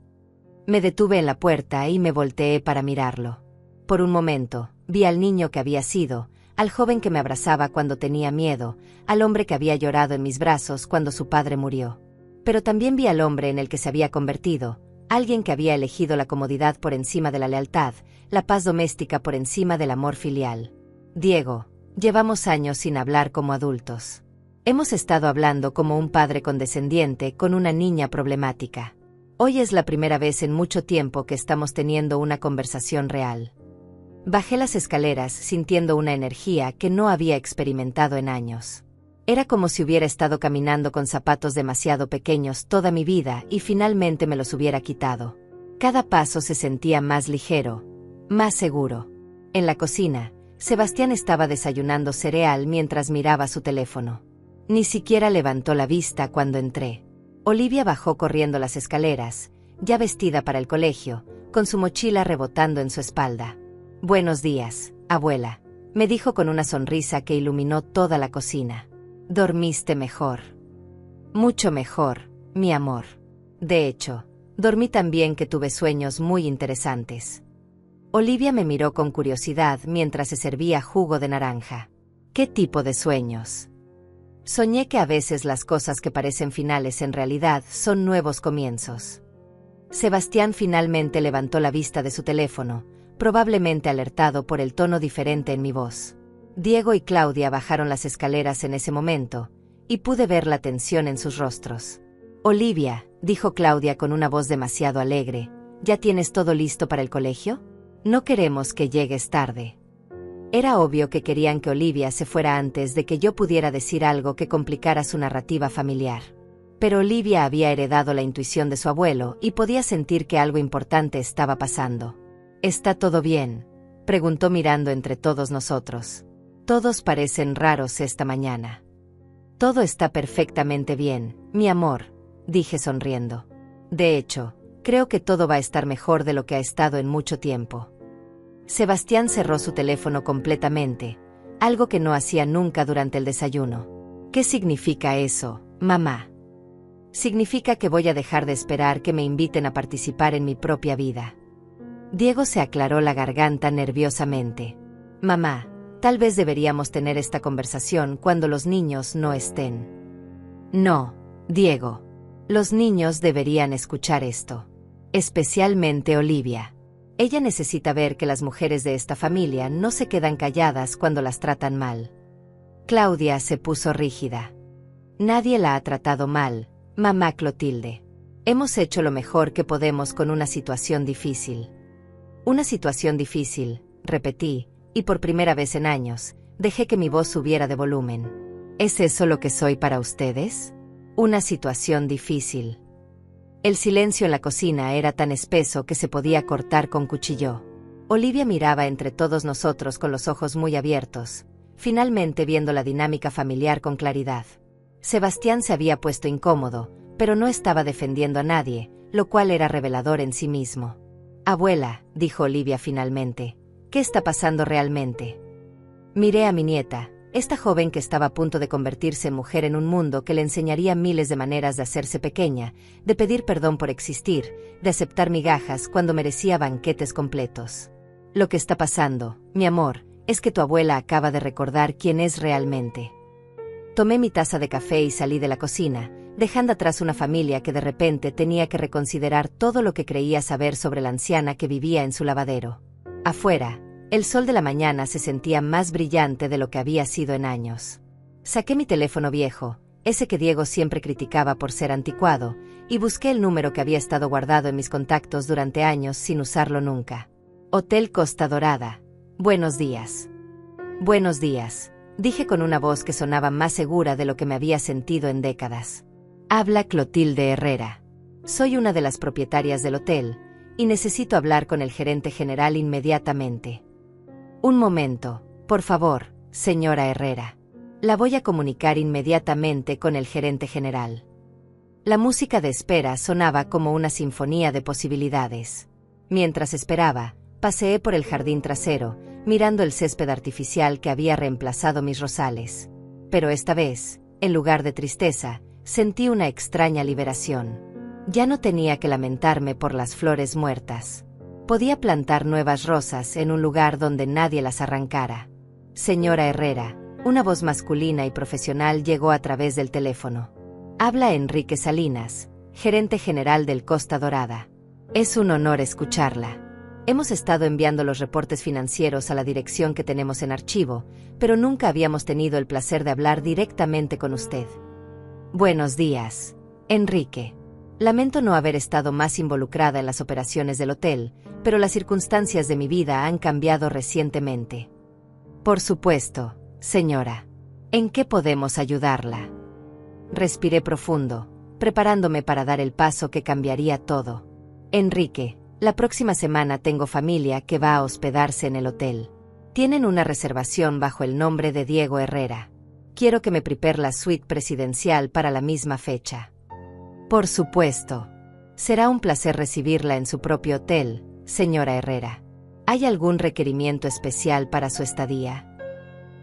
Me detuve en la puerta y me volteé para mirarlo. Por un momento, vi al niño que había sido, al joven que me abrazaba cuando tenía miedo, al hombre que había llorado en mis brazos cuando su padre murió. Pero también vi al hombre en el que se había convertido, alguien que había elegido la comodidad por encima de la lealtad, la paz doméstica por encima del amor filial. Diego, llevamos años sin hablar como adultos. Hemos estado hablando como un padre condescendiente con una niña problemática. Hoy es la primera vez en mucho tiempo que estamos teniendo una conversación real. Bajé las escaleras sintiendo una energía que no había experimentado en años. Era como si hubiera estado caminando con zapatos demasiado pequeños toda mi vida y finalmente me los hubiera quitado. Cada paso se sentía más ligero, más seguro. En la cocina, Sebastián estaba desayunando cereal mientras miraba su teléfono. Ni siquiera levantó la vista cuando entré. Olivia bajó corriendo las escaleras, ya vestida para el colegio, con su mochila rebotando en su espalda. «Buenos días, abuela», me dijo con una sonrisa que iluminó toda la cocina. «¿Dormiste mejor?» «Mucho mejor, mi amor. De hecho, dormí tan bien que tuve sueños muy interesantes». Olivia me miró con curiosidad mientras se servía jugo de naranja. «¿Qué tipo de sueños?» «Soñé que a veces las cosas que parecen finales en realidad son nuevos comienzos». Sebastián finalmente levantó la vista de su teléfono, probablemente alertado por el tono diferente en mi voz. Diego y Claudia bajaron las escaleras en ese momento, y pude ver la tensión en sus rostros. «Olivia», dijo Claudia con una voz demasiado alegre, «¿ya tienes todo listo para el colegio? No queremos que llegues tarde». Era obvio que querían que Olivia se fuera antes de que yo pudiera decir algo que complicara su narrativa familiar. Pero Olivia había heredado la intuición de su abuelo y podía sentir que algo importante estaba pasando. «¿Está todo bien?», preguntó mirando entre todos nosotros. «Todos parecen raros esta mañana». «Todo está perfectamente bien, mi amor», dije sonriendo. «De hecho, creo que todo va a estar mejor de lo que ha estado en mucho tiempo». Sebastián cerró su teléfono completamente, algo que no hacía nunca durante el desayuno. «¿Qué significa eso, mamá?» «Significa que voy a dejar de esperar que me inviten a participar en mi propia vida». Diego se aclaró la garganta nerviosamente. «Mamá, tal vez deberíamos tener esta conversación cuando los niños no estén». «No, Diego. Los niños deberían escuchar esto. Especialmente Olivia. Ella necesita ver que las mujeres de esta familia no se quedan calladas cuando las tratan mal». Claudia se puso rígida. «Nadie la ha tratado mal, mamá Clotilde. Hemos hecho lo mejor que podemos con una situación difícil». «Una situación difícil», repetí, y por primera vez en años, dejé que mi voz subiera de volumen. ¿Es eso lo que soy para ustedes? Una situación difícil. El silencio en la cocina era tan espeso que se podía cortar con cuchillo. Olivia miraba entre todos nosotros con los ojos muy abiertos, finalmente viendo la dinámica familiar con claridad. Sebastián se había puesto incómodo, pero no estaba defendiendo a nadie, lo cual era revelador en sí mismo. «Abuela», dijo Olivia finalmente, «¿qué está pasando realmente?» Miré a mi nieta, esta joven que estaba a punto de convertirse en mujer en un mundo que le enseñaría miles de maneras de hacerse pequeña, de pedir perdón por existir, de aceptar migajas cuando merecía banquetes completos. «Lo que está pasando, mi amor, es que tu abuela acaba de recordar quién es realmente». Tomé mi taza de café y salí de la cocina, dejando atrás una familia que de repente tenía que reconsiderar todo lo que creía saber sobre la anciana que vivía en su lavadero. Afuera, el sol de la mañana se sentía más brillante de lo que había sido en años. Saqué mi teléfono viejo, ese que Diego siempre criticaba por ser anticuado, y busqué el número que había estado guardado en mis contactos durante años sin usarlo nunca. «Hotel Costa Dorada. Buenos días». «Buenos días», dije con una voz que sonaba más segura de lo que me había sentido en décadas. «Habla Clotilde Herrera. Soy una de las propietarias del hotel, y necesito hablar con el gerente general inmediatamente». «Un momento, por favor, señora Herrera. La voy a comunicar inmediatamente con el gerente general». La música de espera sonaba como una sinfonía de posibilidades. Mientras esperaba, paseé por el jardín trasero, mirando el césped artificial que había reemplazado mis rosales. Pero esta vez, en lugar de tristeza, sentí una extraña liberación. Ya no tenía que lamentarme por las flores muertas. Podía plantar nuevas rosas en un lugar donde nadie las arrancara. Señora Herrera, una voz masculina y profesional llegó a través del teléfono. Habla Enrique Salinas, gerente general del Costa Dorada. Es un honor escucharla. Hemos estado enviando los reportes financieros a la dirección que tenemos en archivo, pero nunca habíamos tenido el placer de hablar directamente con usted. Buenos días, Enrique. Lamento no haber estado más involucrada en las operaciones del hotel, pero las circunstancias de mi vida han cambiado recientemente. Por supuesto, señora. ¿En qué podemos ayudarla? Respiré profundo, preparándome para dar el paso que cambiaría todo. Enrique, la próxima semana tengo familia que va a hospedarse en el hotel. Tienen una reservación bajo el nombre de Diego Herrera. Quiero que me prepare la suite presidencial para la misma fecha. Por supuesto. Será un placer recibirla en su propio hotel, señora Herrera. ¿Hay algún requerimiento especial para su estadía?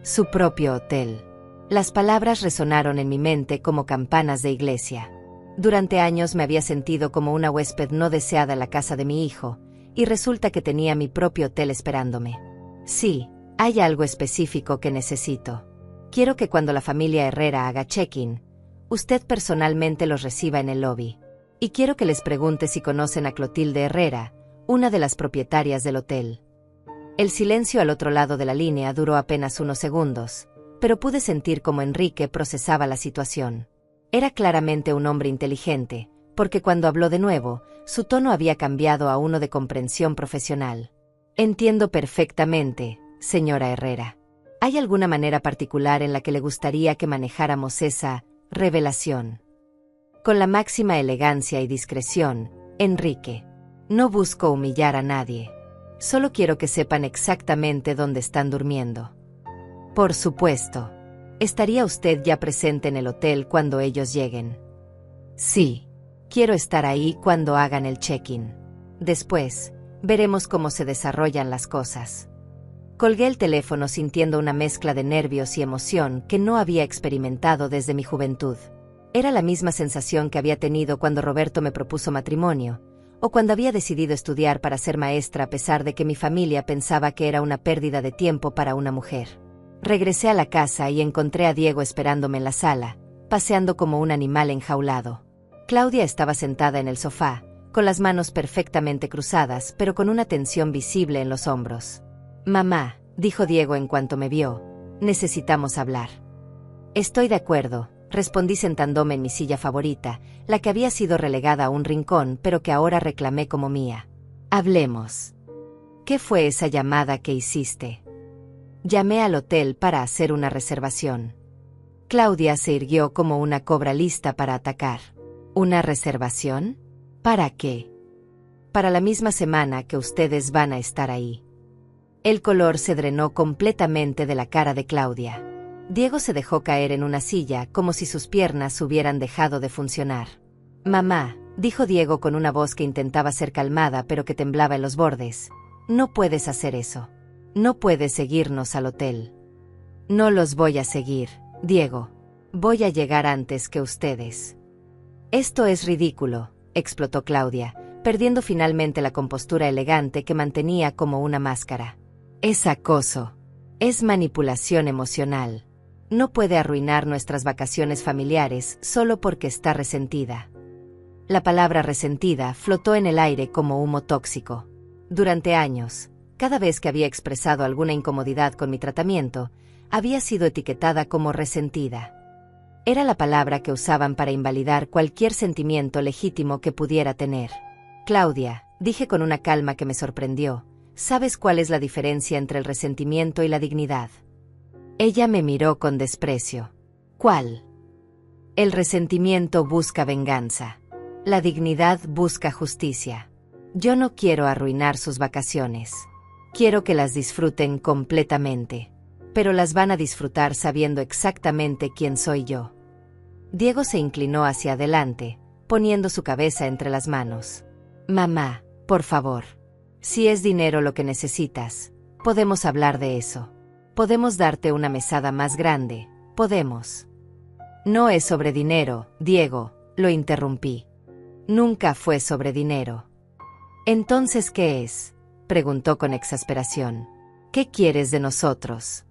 Su propio hotel. Las palabras resonaron en mi mente como campanas de iglesia. Durante años me había sentido como una huésped no deseada en la casa de mi hijo, y resulta que tenía mi propio hotel esperándome. Sí, hay algo específico que necesito. Quiero que cuando la familia Herrera haga check-in, usted personalmente los reciba en el lobby. Y quiero que les pregunte si conocen a Clotilde Herrera, una de las propietarias del hotel. El silencio al otro lado de la línea duró apenas unos segundos, pero pude sentir cómo Enrique procesaba la situación. Era claramente un hombre inteligente, porque cuando habló de nuevo, su tono había cambiado a uno de comprensión profesional. Entiendo perfectamente, señora Herrera. ¿Hay alguna manera particular en la que le gustaría que manejáramos esa revelación? Con la máxima elegancia y discreción, Enrique. No busco humillar a nadie. Solo quiero que sepan exactamente dónde están durmiendo. Por supuesto. ¿Estaría usted ya presente en el hotel cuando ellos lleguen? Sí. Quiero estar ahí cuando hagan el check-in. Después, veremos cómo se desarrollan las cosas. Colgué el teléfono sintiendo una mezcla de nervios y emoción que no había experimentado desde mi juventud. Era la misma sensación que había tenido cuando Roberto me propuso matrimonio, o cuando había decidido estudiar para ser maestra a pesar de que mi familia pensaba que era una pérdida de tiempo para una mujer. Regresé a la casa y encontré a Diego esperándome en la sala, paseando como un animal enjaulado. Claudia estaba sentada en el sofá, con las manos perfectamente cruzadas, pero con una tensión visible en los hombros. Mamá, dijo Diego en cuanto me vio, necesitamos hablar. Estoy de acuerdo, respondí sentándome en mi silla favorita, la que había sido relegada a un rincón pero que ahora reclamé como mía. Hablemos. ¿Qué fue esa llamada que hiciste? Llamé al hotel para hacer una reservación. Claudia se irguió como una cobra lista para atacar. ¿Una reservación? ¿Para qué? Para la misma semana que ustedes van a estar ahí. El color se drenó completamente de la cara de Claudia. Diego se dejó caer en una silla como si sus piernas hubieran dejado de funcionar. Mamá, dijo Diego con una voz que intentaba ser calmada pero que temblaba en los bordes. No puedes hacer eso. No puedes seguirnos al hotel. No los voy a seguir, Diego. Voy a llegar antes que ustedes. Esto es ridículo, explotó Claudia, perdiendo finalmente la compostura elegante que mantenía como una máscara. Es acoso. Es manipulación emocional. No puede arruinar nuestras vacaciones familiares solo porque está resentida. La palabra resentida flotó en el aire como humo tóxico. Durante años, cada vez que había expresado alguna incomodidad con mi tratamiento, había sido etiquetada como resentida. Era la palabra que usaban para invalidar cualquier sentimiento legítimo que pudiera tener. Claudia, dije con una calma que me sorprendió, ¿sabes cuál es la diferencia entre el resentimiento y la dignidad? Ella me miró con desprecio. ¿Cuál? El resentimiento busca venganza. La dignidad busca justicia. Yo no quiero arruinar sus vacaciones. Quiero que las disfruten completamente. Pero las van a disfrutar sabiendo exactamente quién soy yo. Diego se inclinó hacia adelante, poniendo su cabeza entre las manos. Mamá, por favor. Si es dinero lo que necesitas, podemos hablar de eso. Podemos darte una mesada más grande, Podemos. No es sobre dinero, Diego, lo interrumpí. Nunca fue sobre dinero. ¿Entonces qué es?, preguntó con exasperación. ¿Qué quieres de nosotros?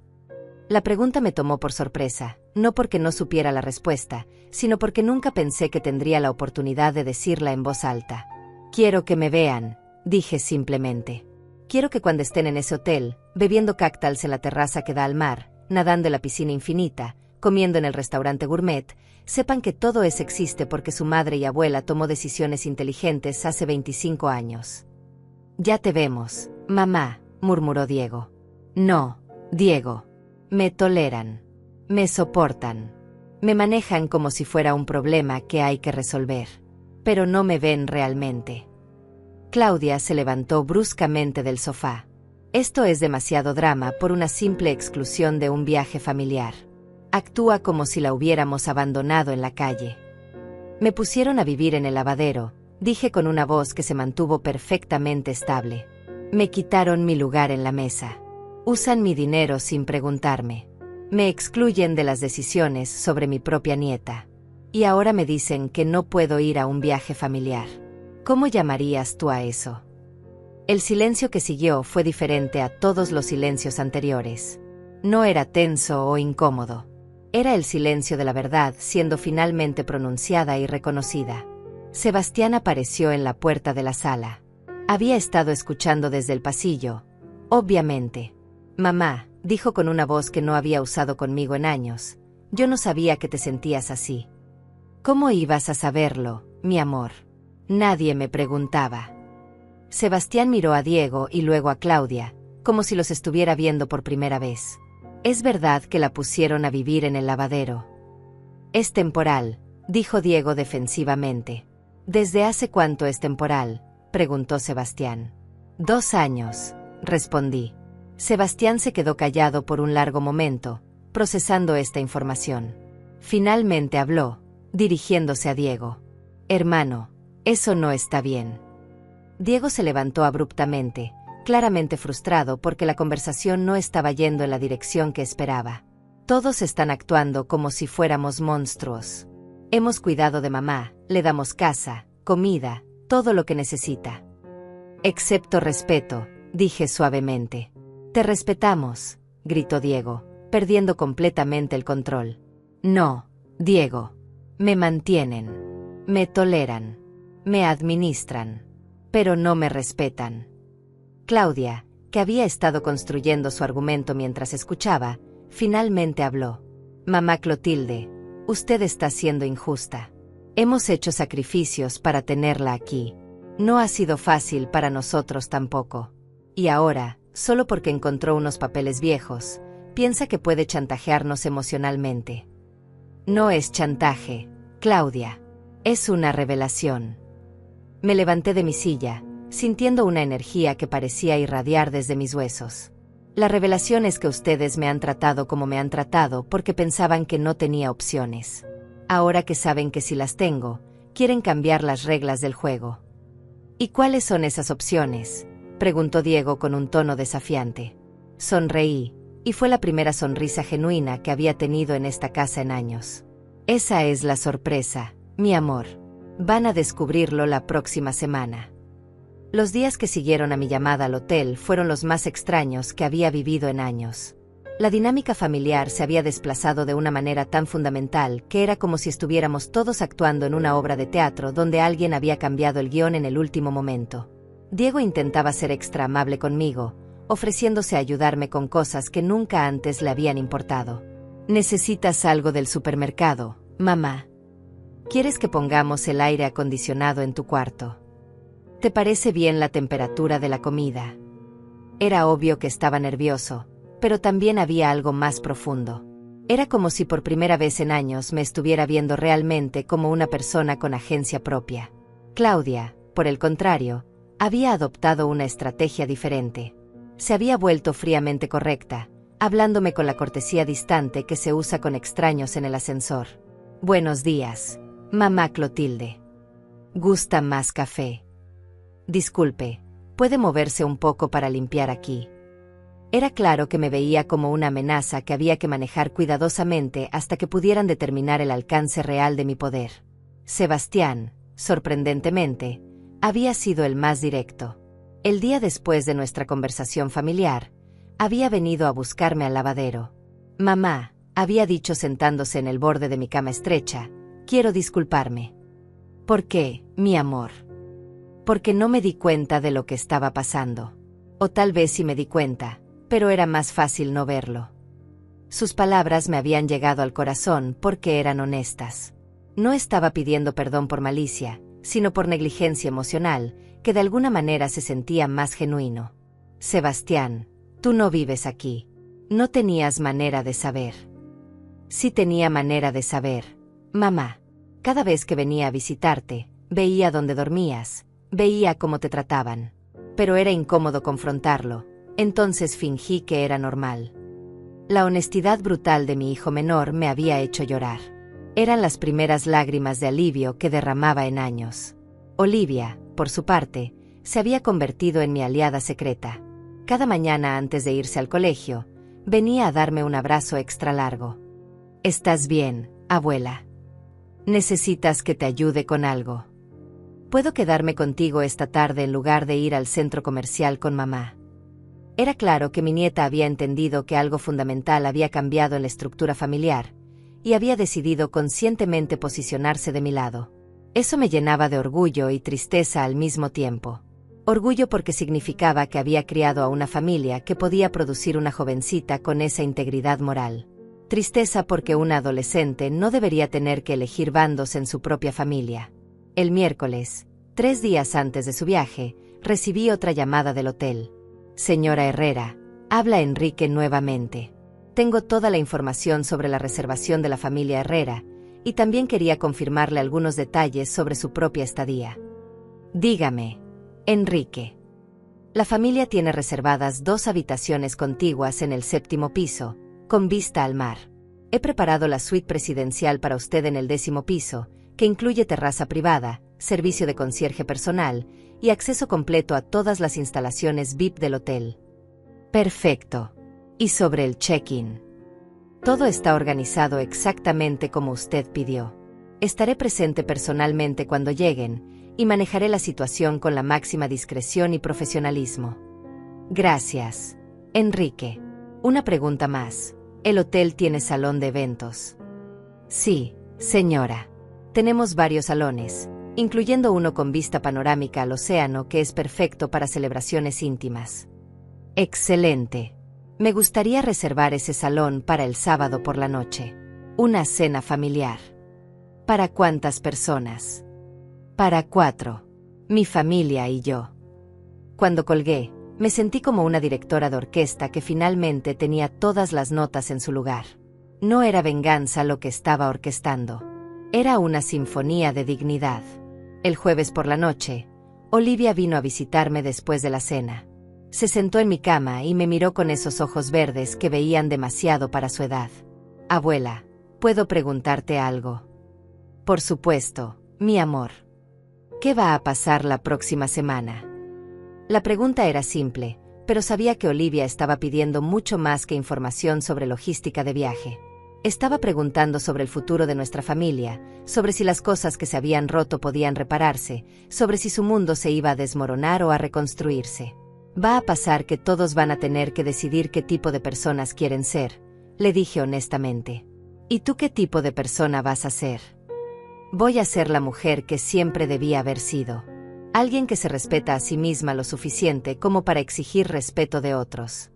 La pregunta me tomó por sorpresa, no porque no supiera la respuesta, sino porque nunca pensé que tendría la oportunidad de decirla en voz alta. Quiero que me vean, dije simplemente. Quiero que cuando estén en ese hotel, bebiendo cócteles en la terraza que da al mar, nadando en la piscina infinita, comiendo en el restaurante gourmet, sepan que todo eso existe porque su madre y abuela tomó decisiones inteligentes hace 25 años. Ya te vemos, mamá, murmuró Diego. No, Diego. Me toleran. Me soportan. Me manejan como si fuera un problema que hay que resolver. Pero no me ven realmente. Claudia se levantó bruscamente del sofá. Esto es demasiado drama por una simple exclusión de un viaje familiar. Actúa como si la hubiéramos abandonado en la calle. Me pusieron a vivir en el lavadero, dije con una voz que se mantuvo perfectamente estable. Me quitaron mi lugar en la mesa. Usan mi dinero sin preguntarme. Me excluyen de las decisiones sobre mi propia nieta. Y ahora me dicen que no puedo ir a un viaje familiar. ¿Cómo llamarías tú a eso? El silencio que siguió fue diferente a todos los silencios anteriores. No era tenso o incómodo. Era el silencio de la verdad siendo finalmente pronunciada y reconocida. Sebastián apareció en la puerta de la sala. Había estado escuchando desde el pasillo. Obviamente. Mamá, dijo con una voz que no había usado conmigo en años. Yo no sabía que te sentías así. ¿Cómo ibas a saberlo, mi amor? Nadie me preguntaba. Sebastián miró a Diego y luego a Claudia, como si los estuviera viendo por primera vez. Es verdad que la pusieron a vivir en el lavadero. Es temporal, dijo Diego defensivamente. ¿Desde hace cuánto es temporal?, preguntó Sebastián. 2 años, respondí. Sebastián se quedó callado por un largo momento, procesando esta información. Finalmente habló, dirigiéndose a Diego. Hermano, eso no está bien. Diego se levantó abruptamente, claramente frustrado porque la conversación no estaba yendo en la dirección que esperaba. Todos están actuando como si fuéramos monstruos. Hemos cuidado de mamá, le damos casa, comida, todo lo que necesita. Excepto respeto, dije suavemente. Te respetamos, gritó Diego, perdiendo completamente el control. No, Diego. Me mantienen. Me toleran. Me administran. Pero no me respetan. Claudia, que había estado construyendo su argumento mientras escuchaba, finalmente habló. Mamá Clotilde, usted está siendo injusta. Hemos hecho sacrificios para tenerla aquí. No ha sido fácil para nosotros tampoco. Y ahora, solo porque encontró unos papeles viejos, piensa que puede chantajearnos emocionalmente. No es chantaje, Claudia. Es una revelación. Me levanté de mi silla, sintiendo una energía que parecía irradiar desde mis huesos. La revelación es que ustedes me han tratado como me han tratado porque pensaban que no tenía opciones. Ahora que saben que sí las tengo, quieren cambiar las reglas del juego. ¿Y cuáles son esas opciones?, preguntó Diego con un tono desafiante. Sonreí, y fue la primera sonrisa genuina que había tenido en esta casa en años. Esa es la sorpresa, mi amor. Van a descubrirlo la próxima semana. Los días que siguieron a mi llamada al hotel fueron los más extraños que había vivido en años. La dinámica familiar se había desplazado de una manera tan fundamental que era como si estuviéramos todos actuando en una obra de teatro donde alguien había cambiado el guión en el último momento. Diego intentaba ser extra amable conmigo, ofreciéndose a ayudarme con cosas que nunca antes le habían importado. ¿Necesitas algo del supermercado, mamá? ¿Quieres que pongamos el aire acondicionado en tu cuarto? ¿Te parece bien la temperatura de la comida? Era obvio que estaba nervioso, pero también había algo más profundo. Era como si por primera vez en años me estuviera viendo realmente como una persona con agencia propia. Claudia, por el contrario, había adoptado una estrategia diferente. Se había vuelto fríamente correcta, hablándome con la cortesía distante que se usa con extraños en el ascensor. Buenos días, mamá Clotilde. ¿Gusta más café? Disculpe, ¿puede moverse un poco para limpiar aquí? Era claro que me veía como una amenaza que había que manejar cuidadosamente hasta que pudieran determinar el alcance real de mi poder. Sebastián, sorprendentemente, había sido el más directo. El día después de nuestra conversación familiar, había venido a buscarme al lavadero. Mamá, había dicho sentándose en el borde de mi cama estrecha, quiero disculparme. ¿Por qué, mi amor? Porque no me di cuenta de lo que estaba pasando. O tal vez sí me di cuenta, pero era más fácil no verlo. Sus palabras me habían llegado al corazón porque eran honestas. No estaba pidiendo perdón por malicia, sino por negligencia emocional, que de alguna manera se sentía más genuino. Sebastián, tú no vives aquí. No tenías manera de saber. Sí tenía manera de saber. Mamá, cada vez que venía a visitarte, veía dónde dormías, veía cómo te trataban. Pero era incómodo confrontarlo, entonces fingí que era normal. La honestidad brutal de mi hijo menor me había hecho llorar. Eran las primeras lágrimas de alivio que derramaba en años. Olivia, por su parte, se había convertido en mi aliada secreta. Cada mañana antes de irse al colegio, venía a darme un abrazo extra largo. ¿Estás bien, abuela? ¿Necesitas que te ayude con algo? ¿Puedo quedarme contigo esta tarde en lugar de ir al centro comercial con mamá? Era claro que mi nieta había entendido que algo fundamental había cambiado en la estructura familiar, y había decidido conscientemente posicionarse de mi lado. Eso me llenaba de orgullo y tristeza al mismo tiempo. Orgullo porque significaba que había criado a una familia que podía producir una jovencita con esa integridad moral. Tristeza porque una adolescente no debería tener que elegir bandos en su propia familia. El miércoles, 3 días antes de su viaje, recibí otra llamada del hotel. Señora Herrera, habla Enrique nuevamente. Tengo toda la información sobre la reservación de la familia Herrera, y también quería confirmarle algunos detalles sobre su propia estadía. Dígame, Enrique. La familia tiene reservadas 2 habitaciones contiguas en el 7º piso, con vista al mar. He preparado la suite presidencial para usted en el 10º piso, que incluye terraza privada, servicio de concierge personal y acceso completo a todas las instalaciones VIP del hotel. Perfecto. Y sobre el check-in. Todo está organizado exactamente como usted pidió. Estaré presente personalmente cuando lleguen y manejaré la situación con la máxima discreción y profesionalismo. Gracias, Enrique. Una pregunta más. ¿El hotel tiene salón de eventos? Sí, señora. Tenemos varios salones, incluyendo uno con vista panorámica al océano que es perfecto para celebraciones íntimas. Excelente. Me gustaría reservar ese salón para el sábado por la noche. Una cena familiar. ¿Para cuántas personas? Para 4. Mi familia y yo. Cuando colgué, me sentí como una directora de orquesta que finalmente tenía todas las notas en su lugar. No era venganza lo que estaba orquestando. Era una sinfonía de dignidad. El jueves por la noche, Olivia vino a visitarme después de la cena. Se sentó en mi cama y me miró con esos ojos verdes que veían demasiado para su edad. Abuela, ¿puedo preguntarte algo? Por supuesto, mi amor. ¿Qué va a pasar la próxima semana? La pregunta era simple, pero sabía que Olivia estaba pidiendo mucho más que información sobre logística de viaje. Estaba preguntando sobre el futuro de nuestra familia, sobre si las cosas que se habían roto podían repararse, sobre si su mundo se iba a desmoronar o a reconstruirse. Va a pasar que todos van a tener que decidir qué tipo de personas quieren ser, le dije honestamente. ¿Y tú qué tipo de persona vas a ser? Voy a ser la mujer que siempre debía haber sido. Alguien que se respeta a sí misma lo suficiente como para exigir respeto de otros.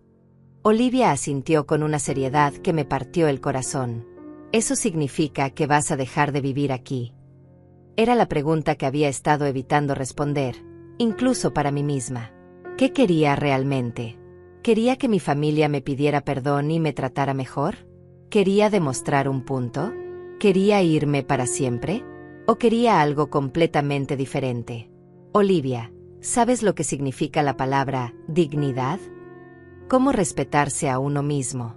Olivia asintió con una seriedad que me partió el corazón. ¿Eso significa que vas a dejar de vivir aquí? Era la pregunta que había estado evitando responder, incluso para mí misma. ¿Qué quería realmente? ¿Quería que mi familia me pidiera perdón y me tratara mejor? ¿Quería demostrar un punto? ¿Quería irme para siempre? ¿O quería algo completamente diferente? Olivia, ¿sabes lo que significa la palabra dignidad? ¿Cómo respetarse a uno mismo?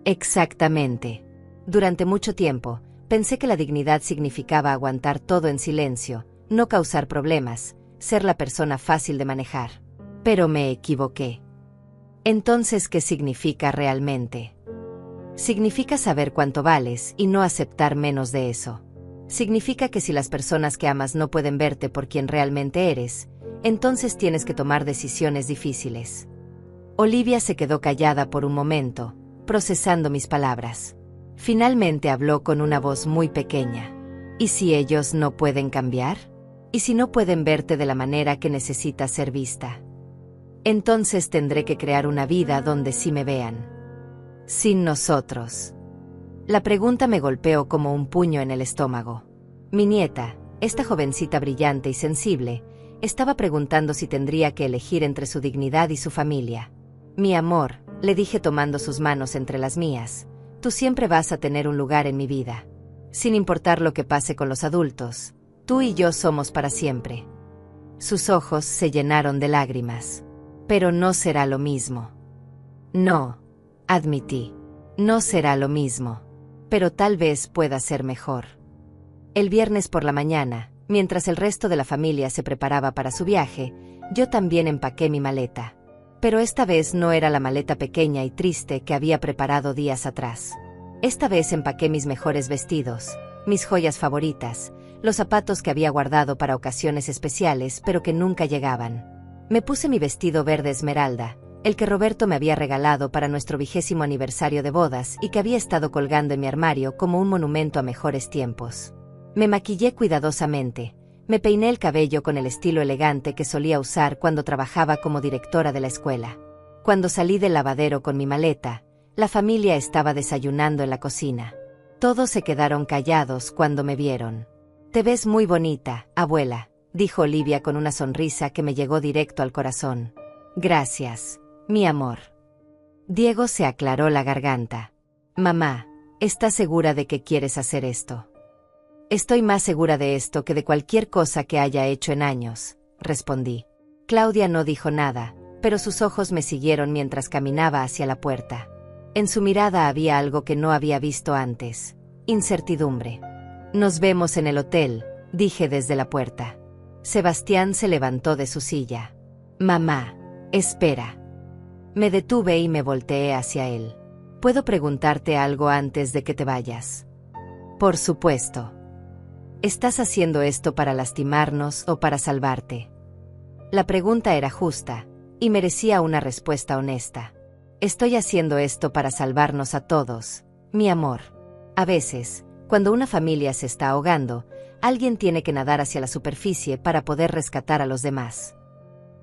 Exactamente. Durante mucho tiempo, pensé que la dignidad significaba aguantar todo en silencio, no causar problemas, ser la persona fácil de manejar. Pero me equivoqué. Entonces, ¿qué significa realmente? Significa saber cuánto vales y no aceptar menos de eso. Significa que si las personas que amas no pueden verte por quien realmente eres, entonces tienes que tomar decisiones difíciles. Olivia se quedó callada por un momento, procesando mis palabras. Finalmente habló con una voz muy pequeña. ¿Y si ellos no pueden cambiar? ¿Y si no pueden verte de la manera que necesitas ser vista? Entonces tendré que crear una vida donde sí me vean. Sin nosotros. La pregunta me golpeó como un puño en el estómago. Mi nieta, esta jovencita brillante y sensible, estaba preguntando si tendría que elegir entre su dignidad y su familia. Mi amor, le dije tomando sus manos entre las mías, tú siempre vas a tener un lugar en mi vida. Sin importar lo que pase con los adultos, tú y yo somos para siempre. Sus ojos se llenaron de lágrimas. Pero no será lo mismo. No, admití. No será lo mismo. Pero tal vez pueda ser mejor. El viernes por la mañana, mientras el resto de la familia se preparaba para su viaje, yo también empaqué mi maleta. Pero esta vez no era la maleta pequeña y triste que había preparado días atrás. Esta vez empaqué mis mejores vestidos, mis joyas favoritas, los zapatos que había guardado para ocasiones especiales pero que nunca llegaban. Me puse mi vestido verde esmeralda, el que Roberto me había regalado para nuestro 20º aniversario de bodas y que había estado colgando en mi armario como un monumento a mejores tiempos. Me maquillé cuidadosamente, me peiné el cabello con el estilo elegante que solía usar cuando trabajaba como directora de la escuela. Cuando salí del lavadero con mi maleta, la familia estaba desayunando en la cocina. Todos se quedaron callados cuando me vieron. «Te ves muy bonita, abuela», dijo Olivia con una sonrisa que me llegó directo al corazón. «Gracias, mi amor». Diego se aclaró la garganta. «Mamá, ¿estás segura de que quieres hacer esto?» «Estoy más segura de esto que de cualquier cosa que haya hecho en años», respondí. Claudia no dijo nada, pero sus ojos me siguieron mientras caminaba hacia la puerta. En su mirada había algo que no había visto antes: incertidumbre. «Nos vemos en el hotel», dije desde la puerta. Sebastián se levantó de su silla. «Mamá, espera». Me detuve y me volteé hacia él. «¿Puedo preguntarte algo antes de que te vayas?» «Por supuesto». «¿Estás haciendo esto para lastimarnos o para salvarte?» La pregunta era justa, y merecía una respuesta honesta. «Estoy haciendo esto para salvarnos a todos, mi amor. A veces, cuando una familia se está ahogando, alguien tiene que nadar hacia la superficie para poder rescatar a los demás».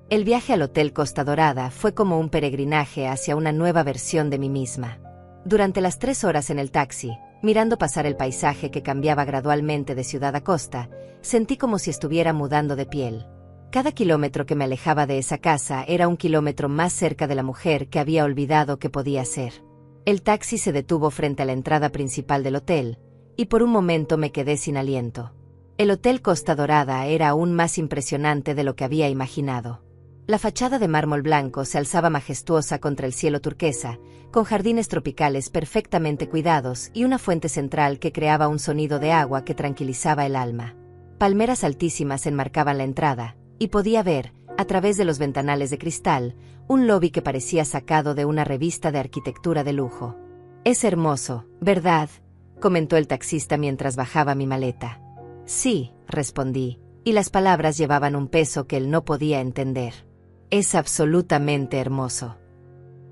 El viaje al Hotel Costa Dorada fue como un peregrinaje hacia una nueva versión de mí misma. Durante las 3 horas en el taxi, mirando pasar el paisaje que cambiaba gradualmente de ciudad a costa, sentí como si estuviera mudando de piel. Cada kilómetro que me alejaba de esa casa era un kilómetro más cerca de la mujer que había olvidado que podía ser. El taxi se detuvo frente a la entrada principal del hotel, y por un momento me quedé sin aliento. El Hotel Costa Dorada era aún más impresionante de lo que había imaginado. La fachada de mármol blanco se alzaba majestuosa contra el cielo turquesa, con jardines tropicales perfectamente cuidados y una fuente central que creaba un sonido de agua que tranquilizaba el alma. Palmeras altísimas enmarcaban la entrada, y podía ver, a través de los ventanales de cristal, un lobby que parecía sacado de una revista de arquitectura de lujo. «Es hermoso, ¿verdad?», comentó el taxista mientras bajaba mi maleta. «Sí», respondí, y las palabras llevaban un peso que él no podía entender. «Es absolutamente hermoso».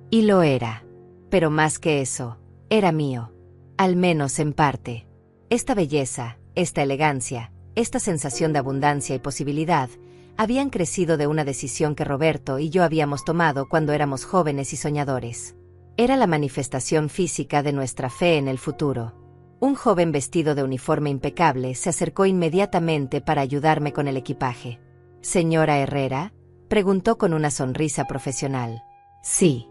Y lo era. Pero más que eso, era mío. Al menos en parte. Esta belleza, esta elegancia, esta sensación de abundancia y posibilidad, habían crecido de una decisión que Roberto y yo habíamos tomado cuando éramos jóvenes y soñadores. Era la manifestación física de nuestra fe en el futuro. Un joven vestido de uniforme impecable se acercó inmediatamente para ayudarme con el equipaje. «¿Señora Herrera?», preguntó con una sonrisa profesional. «Sí.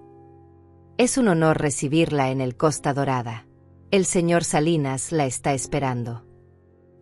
Es un honor recibirla en el Costa Dorada. El señor Salinas la está esperando».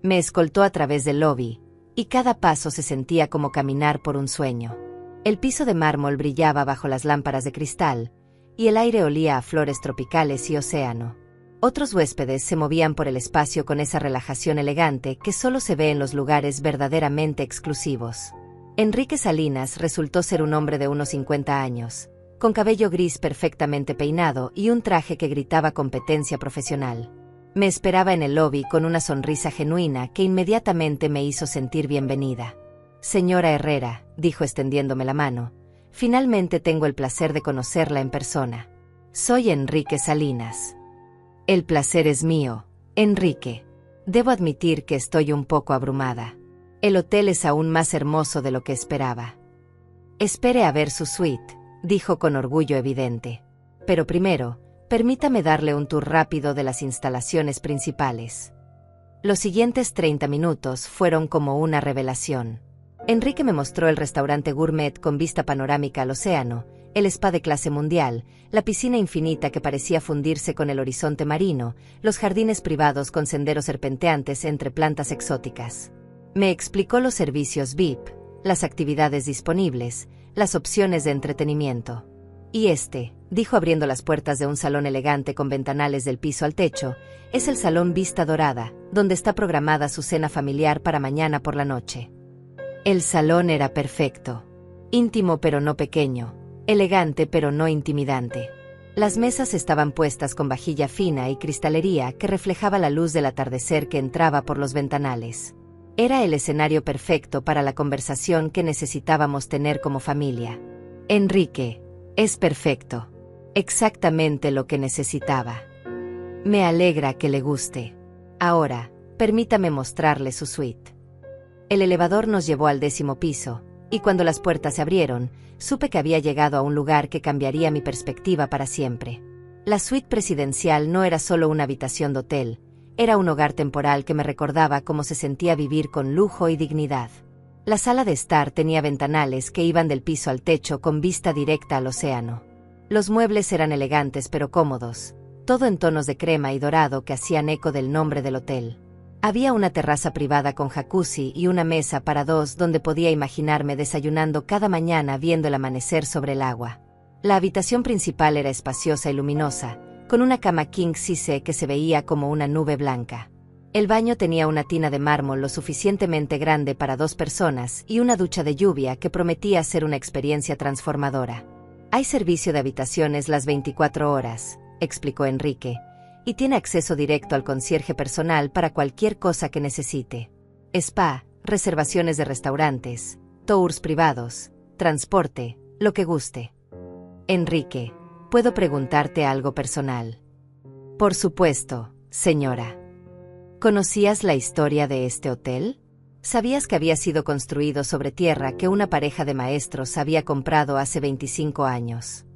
Me escoltó a través del lobby, y cada paso se sentía como caminar por un sueño. El piso de mármol brillaba bajo las lámparas de cristal, y el aire olía a flores tropicales y océano. Otros huéspedes se movían por el espacio con esa relajación elegante que solo se ve en los lugares verdaderamente exclusivos. Enrique Salinas resultó ser un hombre de unos 50 años, con cabello gris perfectamente peinado y un traje que gritaba competencia profesional. Me esperaba en el lobby con una sonrisa genuina que inmediatamente me hizo sentir bienvenida. Señora Herrera, dijo extendiéndome la mano, finalmente tengo el placer de conocerla en persona. Soy Enrique Salinas. El placer es mío, Enrique. Debo admitir que estoy un poco abrumada. El hotel es aún más hermoso de lo que esperaba. Espere a ver su suite, dijo con orgullo evidente. Pero primero, permítame darle un tour rápido de las instalaciones principales. Los siguientes 30 minutos fueron como una revelación. Enrique me mostró el restaurante gourmet con vista panorámica al océano, el spa de clase mundial, la piscina infinita que parecía fundirse con el horizonte marino, los jardines privados con senderos serpenteantes entre plantas exóticas. Me explicó los servicios VIP, las actividades disponibles, las opciones de entretenimiento. Y dijo abriendo las puertas de un salón elegante con ventanales del piso al techo, es el Salón Vista Dorada, donde está programada su cena familiar para mañana por la noche. El salón era perfecto. Íntimo pero no pequeño, elegante pero no intimidante. Las mesas estaban puestas con vajilla fina y cristalería que reflejaba la luz del atardecer que entraba por los ventanales. Era el escenario perfecto para la conversación que necesitábamos tener como familia. Enrique, es perfecto. Exactamente lo que necesitaba. Me alegra que le guste. Ahora, permítame mostrarle su suite. El elevador nos llevó al 10º piso, y cuando las puertas se abrieron, supe que había llegado a un lugar que cambiaría mi perspectiva para siempre. La suite presidencial no era solo una habitación de hotel, era un hogar temporal que me recordaba cómo se sentía vivir con lujo y dignidad. La sala de estar tenía ventanales que iban del piso al techo con vista directa al océano. Los muebles eran elegantes pero cómodos, todo en tonos de crema y dorado que hacían eco del nombre del hotel. Había una terraza privada con jacuzzi y una mesa para dos donde podía imaginarme desayunando cada mañana viendo el amanecer sobre el agua. La habitación principal era espaciosa y luminosa, con una cama king size que se veía como una nube blanca. El baño tenía una tina de mármol lo suficientemente grande para 2 personas y una ducha de lluvia que prometía ser una experiencia transformadora. Hay servicio de habitaciones las 24 horas, explicó Enrique, y tiene acceso directo al concierge personal para cualquier cosa que necesite. Spa, reservaciones de restaurantes, tours privados, transporte, lo que guste. Enrique, ¿puedo preguntarte algo personal? Por supuesto, señora. ¿Conocías la historia de este hotel? ¿Sabías que había sido construido sobre tierra que una pareja de maestros había comprado hace 25 años?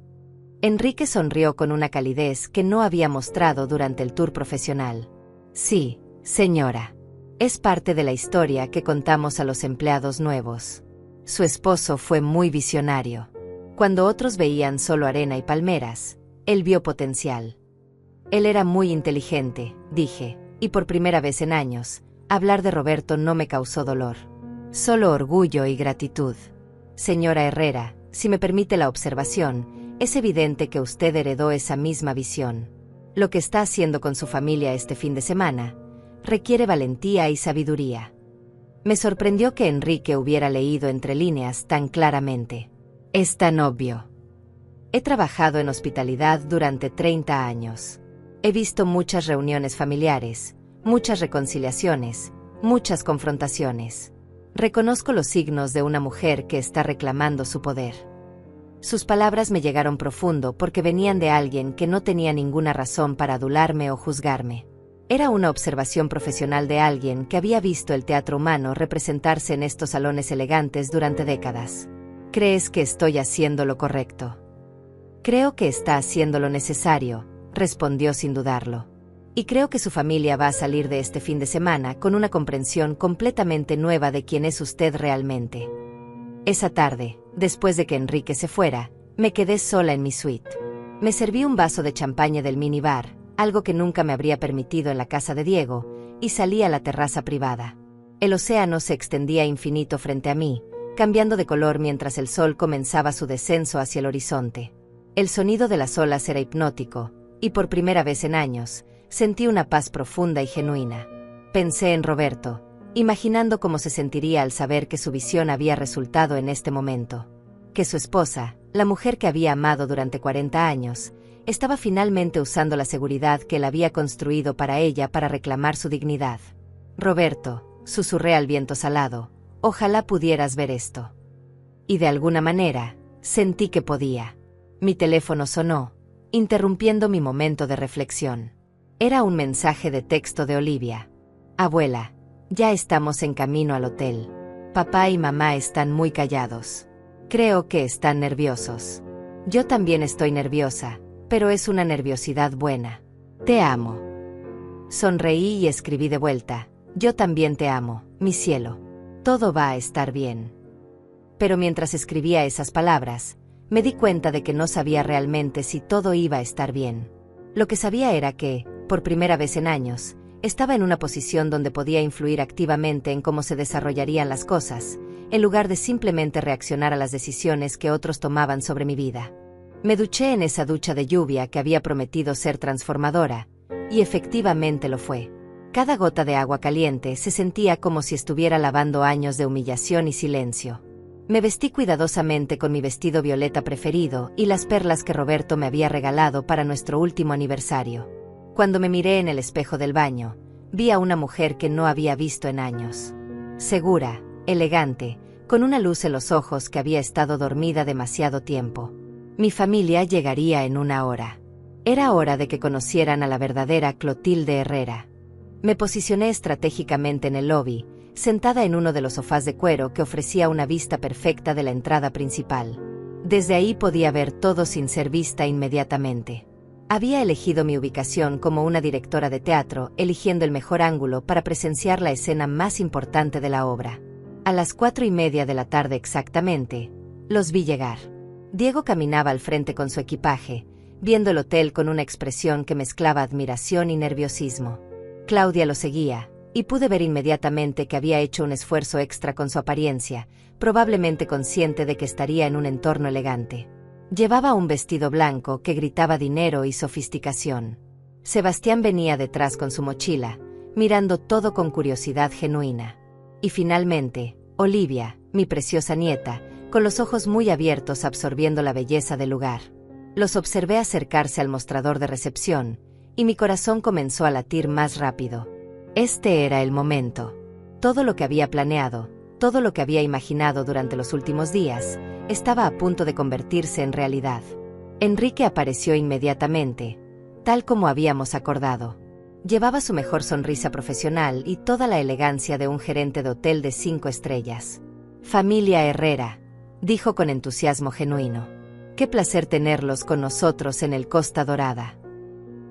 Enrique sonrió con una calidez que no había mostrado durante el tour profesional. Sí, señora. Es parte de la historia que contamos a los empleados nuevos. Su esposo fue muy visionario. Cuando otros veían solo arena y palmeras, él vio potencial. Él era muy inteligente, dije, y por primera vez en años, hablar de Roberto no me causó dolor. Solo orgullo y gratitud. Señora Herrera, si me permite la observación, es evidente que usted heredó esa misma visión. Lo que está haciendo con su familia este fin de semana requiere valentía y sabiduría. Me sorprendió que Enrique hubiera leído entre líneas tan claramente. Es tan obvio. He trabajado en hospitalidad durante 30 años. He visto muchas reuniones familiares, muchas reconciliaciones, muchas confrontaciones. Reconozco los signos de una mujer que está reclamando su poder. Sus palabras me llegaron profundo porque venían de alguien que no tenía ninguna razón para adularme o juzgarme. Era una observación profesional de alguien que había visto el teatro humano representarse en estos salones elegantes durante décadas. ¿Crees que estoy haciendo lo correcto? Creo que está haciendo lo necesario, respondió sin dudarlo. Y creo que su familia va a salir de este fin de semana con una comprensión completamente nueva de quién es usted realmente. Esa tarde, después de que Enrique se fuera, me quedé sola en mi suite. Me serví un vaso de champaña del minibar, algo que nunca me habría permitido en la casa de Diego, y salí a la terraza privada. El océano se extendía infinito frente a mí, cambiando de color mientras el sol comenzaba su descenso hacia el horizonte. El sonido de las olas era hipnótico, y por primera vez en años, sentí una paz profunda y genuina. Pensé en Roberto, imaginando cómo se sentiría al saber que su visión había resultado en este momento. Que su esposa, la mujer que había amado durante 40 años, estaba finalmente usando la seguridad que él había construido para ella para reclamar su dignidad. Roberto, susurré al viento salado, ojalá pudieras ver esto. Y de alguna manera, sentí que podía. Mi teléfono sonó, interrumpiendo mi momento de reflexión. Era un mensaje de texto de Olivia. Abuela, ya estamos en camino al hotel. Papá y mamá están muy callados. Creo que están nerviosos. Yo también estoy nerviosa, pero es una nerviosidad buena. Te amo. Sonreí y escribí de vuelta. Yo también te amo, mi cielo. Todo va a estar bien. Pero mientras escribía esas palabras, me di cuenta de que no sabía realmente si todo iba a estar bien. Lo que sabía era que, por primera vez en años, estaba en una posición donde podía influir activamente en cómo se desarrollarían las cosas, en lugar de simplemente reaccionar a las decisiones que otros tomaban sobre mi vida. Me duché en esa ducha de lluvia que había prometido ser transformadora, y efectivamente lo fue. Cada gota de agua caliente se sentía como si estuviera lavando años de humillación y silencio. Me vestí cuidadosamente con mi vestido violeta preferido y las perlas que Roberto me había regalado para nuestro último aniversario. Cuando me miré en el espejo del baño, vi a una mujer que no había visto en años. Segura, elegante, con una luz en los ojos que había estado dormida demasiado tiempo. Mi familia llegaría en una hora. Era hora de que conocieran a la verdadera Clotilde Herrera. Me posicioné estratégicamente en el lobby, sentada en uno de los sofás de cuero que ofrecía una vista perfecta de la entrada principal. Desde ahí podía ver todo sin ser vista inmediatamente. Había elegido mi ubicación como una directora de teatro, eligiendo el mejor ángulo para presenciar la escena más importante de la obra. A las 4:30 de la tarde exactamente, los vi llegar. Diego caminaba al frente con su equipaje, viendo el hotel con una expresión que mezclaba admiración y nerviosismo. Claudia lo seguía, y pude ver inmediatamente que había hecho un esfuerzo extra con su apariencia, probablemente consciente de que estaría en un entorno elegante. Llevaba un vestido blanco que gritaba dinero y sofisticación. Sebastián venía detrás con su mochila, mirando todo con curiosidad genuina. Y finalmente, Olivia, mi preciosa nieta, con los ojos muy abiertos absorbiendo la belleza del lugar. Los observé acercarse al mostrador de recepción, y mi corazón comenzó a latir más rápido. Este era el momento. Todo lo que había planeado, todo lo que había imaginado durante los últimos días, estaba a punto de convertirse en realidad. Enrique apareció inmediatamente, tal como habíamos acordado. Llevaba su mejor sonrisa profesional y toda la elegancia de un gerente de hotel de 5 estrellas. Familia Herrera, dijo con entusiasmo genuino. Qué placer tenerlos con nosotros en el Costa Dorada.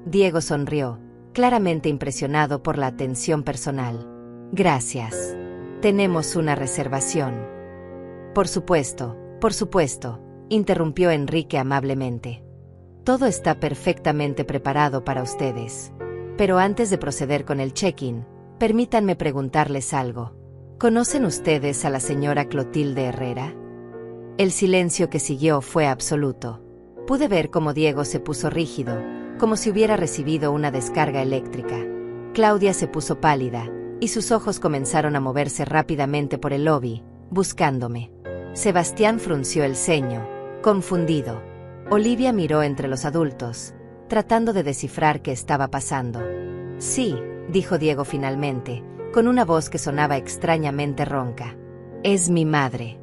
Diego sonrió, claramente impresionado por la atención personal. Gracias. Tenemos una reservación. Por supuesto, interrumpió Enrique amablemente. Todo está perfectamente preparado para ustedes. Pero antes de proceder con el check-in, permítanme preguntarles algo. ¿Conocen ustedes a la señora Clotilde Herrera? El silencio que siguió fue absoluto. Pude ver cómo Diego se puso rígido, como si hubiera recibido una descarga eléctrica. Claudia se puso pálida, y sus ojos comenzaron a moverse rápidamente por el lobby, buscándome. Sebastián frunció el ceño, confundido. Olivia miró entre los adultos, tratando de descifrar qué estaba pasando. Sí, dijo Diego finalmente, con una voz que sonaba extrañamente ronca. Es mi madre.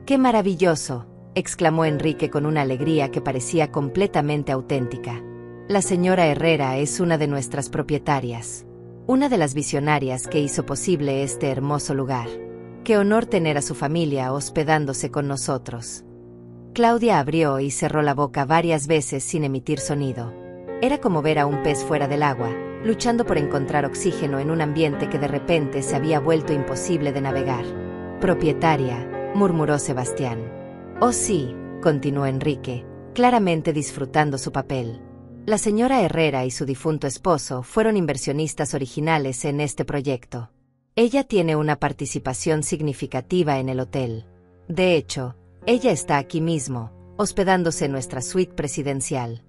¡Qué maravilloso!, exclamó Enrique con una alegría que parecía completamente auténtica. La señora Herrera es una de nuestras propietarias. Una de las visionarias que hizo posible este hermoso lugar. Qué honor tener a su familia hospedándose con nosotros. Claudia abrió y cerró la boca varias veces sin emitir sonido. Era como ver a un pez fuera del agua, luchando por encontrar oxígeno en un ambiente que de repente se había vuelto imposible de navegar. Propietaria, murmuró Sebastián. Oh sí, continuó Enrique, claramente disfrutando su papel. La señora Herrera y su difunto esposo fueron inversionistas originales en este proyecto. Ella tiene una participación significativa en el hotel. De hecho, ella está aquí mismo, hospedándose en nuestra suite presidencial.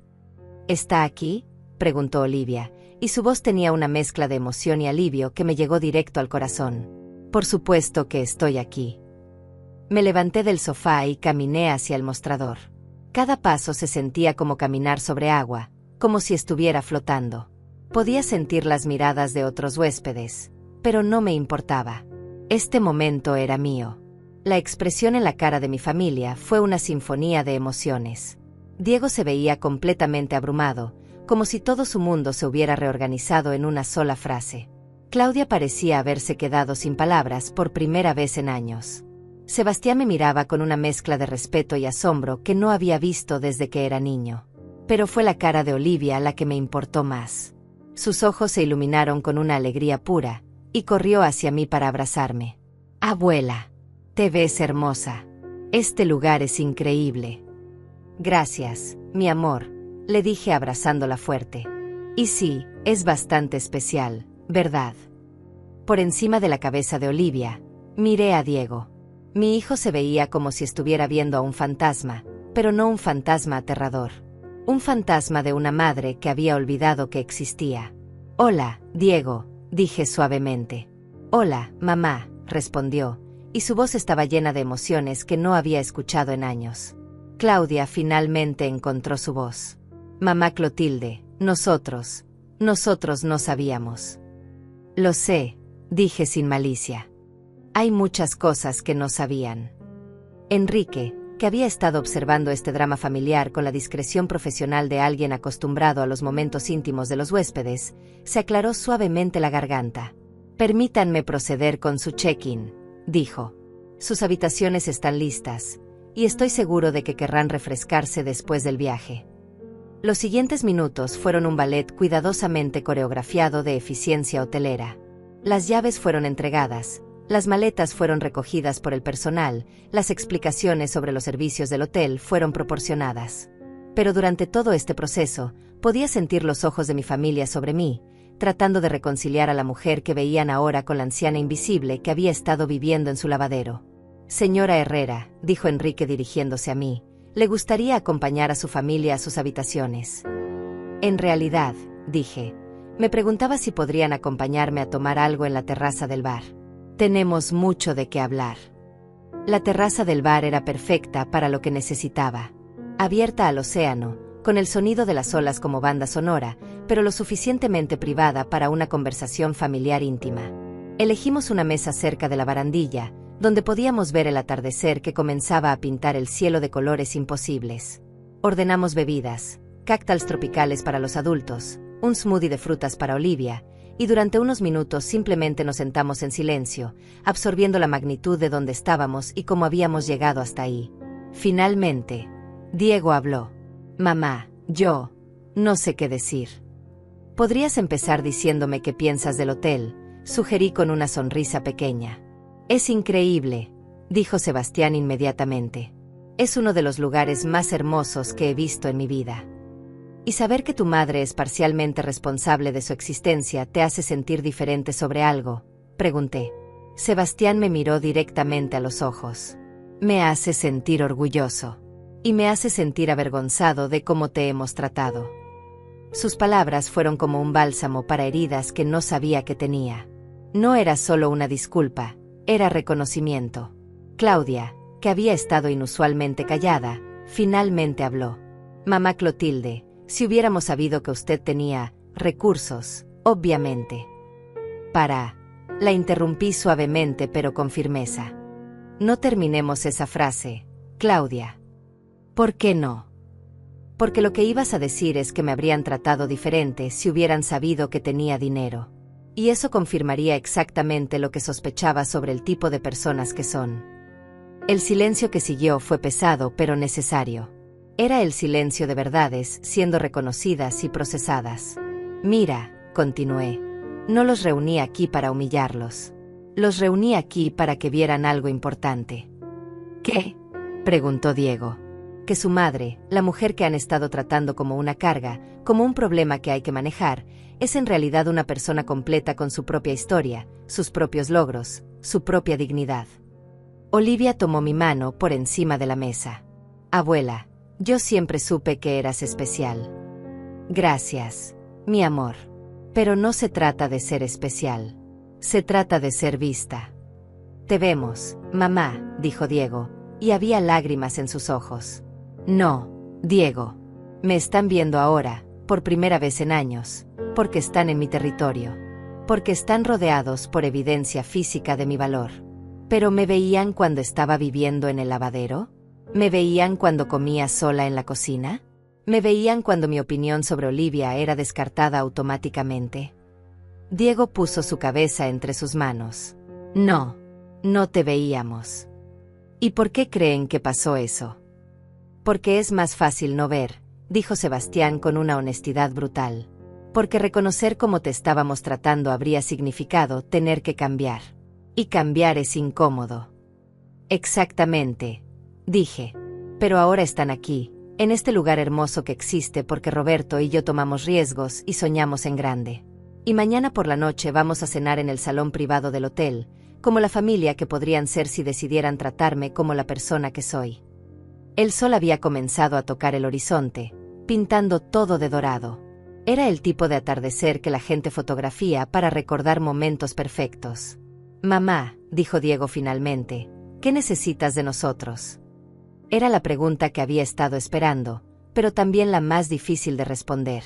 ¿Está aquí?, preguntó Olivia, y su voz tenía una mezcla de emoción y alivio que me llegó directo al corazón. Por supuesto que estoy aquí. Me levanté del sofá y caminé hacia el mostrador. Cada paso se sentía como caminar sobre agua, como si estuviera flotando. Podía sentir las miradas de otros huéspedes, pero no me importaba. Este momento era mío. La expresión en la cara de mi familia fue una sinfonía de emociones. Diego se veía completamente abrumado, como si todo su mundo se hubiera reorganizado en una sola frase. Claudia parecía haberse quedado sin palabras por primera vez en años. Sebastián me miraba con una mezcla de respeto y asombro que no había visto desde que era niño. Pero fue la cara de Olivia la que me importó más. Sus ojos se iluminaron con una alegría pura, y corrió hacia mí para abrazarme. «Abuela, te ves hermosa. Este lugar es increíble». «Gracias, mi amor», le dije abrazándola fuerte. «Y sí, es bastante especial, ¿verdad?». Por encima de la cabeza de Olivia, miré a Diego. Mi hijo se veía como si estuviera viendo a un fantasma, pero no un fantasma aterrador. Un fantasma de una madre que había olvidado que existía. «Hola, Diego», dije suavemente. «Hola, mamá», respondió, y su voz estaba llena de emociones que no había escuchado en años. Claudia finalmente encontró su voz. «Mamá Clotilde, nosotros no sabíamos». «Lo sé», dije sin malicia. «Hay muchas cosas que no sabían». Enrique, que había estado observando este drama familiar con la discreción profesional de alguien acostumbrado a los momentos íntimos de los huéspedes, se aclaró suavemente la garganta. «Permítanme proceder con su check-in», dijo. «Sus habitaciones están listas, y estoy seguro de que querrán refrescarse después del viaje». Los siguientes minutos fueron un ballet cuidadosamente coreografiado de eficiencia hotelera. Las llaves fueron entregadas, las maletas fueron recogidas por el personal, las explicaciones sobre los servicios del hotel fueron proporcionadas. Pero durante todo este proceso, podía sentir los ojos de mi familia sobre mí, tratando de reconciliar a la mujer que veían ahora con la anciana invisible que había estado viviendo en su lavadero. «Señora Herrera», dijo Enrique dirigiéndose a mí, «le gustaría acompañar a su familia a sus habitaciones». «En realidad», dije, «me preguntaba si podrían acompañarme a tomar algo en la terraza del bar. Tenemos mucho de qué hablar». La terraza del bar era perfecta para lo que necesitaba. Abierta al océano, con el sonido de las olas como banda sonora, pero lo suficientemente privada para una conversación familiar íntima. Elegimos una mesa cerca de la barandilla, donde podíamos ver el atardecer que comenzaba a pintar el cielo de colores imposibles. Ordenamos bebidas, cócteles tropicales para los adultos, un smoothie de frutas para Olivia, y durante unos minutos simplemente nos sentamos en silencio, absorbiendo la magnitud de donde estábamos y cómo habíamos llegado hasta ahí. Finalmente, Diego habló. «Mamá, yo no sé qué decir». «Podrías empezar diciéndome qué piensas del hotel», sugerí con una sonrisa pequeña. «Es increíble», dijo Sebastián inmediatamente. «Es uno de los lugares más hermosos que he visto en mi vida». «¿Y saber que tu madre es parcialmente responsable de su existencia te hace sentir diferente sobre algo?», pregunté. Sebastián me miró directamente a los ojos. «Me hace sentir orgulloso. Y me hace sentir avergonzado de cómo te hemos tratado». Sus palabras fueron como un bálsamo para heridas que no sabía que tenía. No era solo una disculpa, era reconocimiento. Claudia, que había estado inusualmente callada, finalmente habló. «Mamá Clotilde, si hubiéramos sabido que usted tenía recursos, obviamente». La interrumpí suavemente pero con firmeza. «No terminemos esa frase, Claudia». «¿Por qué no?». «Porque lo que ibas a decir es que me habrían tratado diferente si hubieran sabido que tenía dinero. Y eso confirmaría exactamente lo que sospechaba sobre el tipo de personas que son». El silencio que siguió fue pesado pero necesario. Era el silencio de verdades siendo reconocidas y procesadas. «Mira», continué, «no los reuní aquí para humillarlos. Los reuní aquí para que vieran algo importante». «¿Qué?», preguntó Diego. «Que su madre, la mujer que han estado tratando como una carga, como un problema que hay que manejar, es en realidad una persona completa con su propia historia, sus propios logros, su propia dignidad». Olivia tomó mi mano por encima de la mesa. «Abuela, yo siempre supe que eras especial». «Gracias, mi amor. Pero no se trata de ser especial. Se trata de ser vista». Te vemos, mamá, dijo Diego, y había lágrimas en sus ojos. No, Diego. Me están viendo ahora, por primera vez en años, porque están en mi territorio. Porque están rodeados por evidencia física de mi valor. ¿Pero me veían cuando estaba viviendo en el lavadero? ¿Me veían cuando comía sola en la cocina? ¿Me veían cuando mi opinión sobre Olivia era descartada automáticamente? Diego puso su cabeza entre sus manos. No, no te veíamos. ¿Y por qué creen que pasó eso? Porque es más fácil no ver, dijo Sebastián con una honestidad brutal. Porque reconocer cómo te estábamos tratando habría significado tener que cambiar. Y cambiar es incómodo. Exactamente, dije. Pero ahora están aquí, en este lugar hermoso que existe porque Roberto y yo tomamos riesgos y soñamos en grande. Y mañana por la noche vamos a cenar en el salón privado del hotel, como la familia que podrían ser si decidieran tratarme como la persona que soy. El sol había comenzado a tocar el horizonte, pintando todo de dorado. Era el tipo de atardecer que la gente fotografía para recordar momentos perfectos. Mamá, dijo Diego finalmente, ¿qué necesitas de nosotros? Era la pregunta que había estado esperando, pero también la más difícil de responder.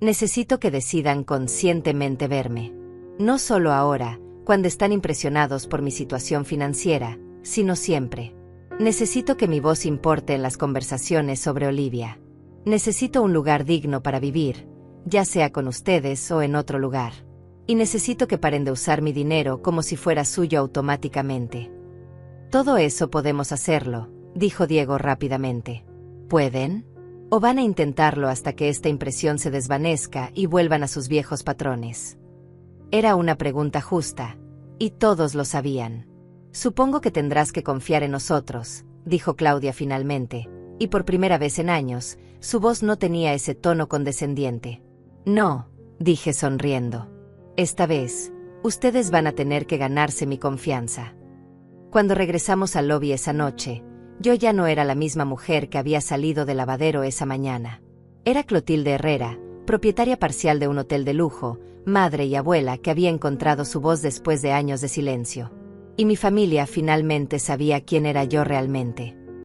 Necesito que decidan conscientemente verme. No solo ahora, cuando están impresionados por mi situación financiera, sino siempre. Necesito que mi voz importe en las conversaciones sobre Olivia. Necesito un lugar digno para vivir, ya sea con ustedes o en otro lugar. Y necesito que paren de usar mi dinero como si fuera suyo automáticamente. Todo eso podemos hacerlo, dijo Diego rápidamente. ¿Pueden? ¿O van a intentarlo hasta que esta impresión se desvanezca y vuelvan a sus viejos patrones? Era una pregunta justa, y todos lo sabían. Supongo que tendrás que confiar en nosotros, dijo Claudia finalmente, y por primera vez en años, su voz no tenía ese tono condescendiente. No, dije sonriendo. Esta vez, ustedes van a tener que ganarse mi confianza. Cuando regresamos al lobby esa noche, yo ya no era la misma mujer que había salido del lavadero esa mañana. Era Clotilde Herrera, propietaria parcial de un hotel de lujo, madre y abuela que había encontrado su voz después de años de silencio. Y mi familia finalmente sabía quién era yo realmente.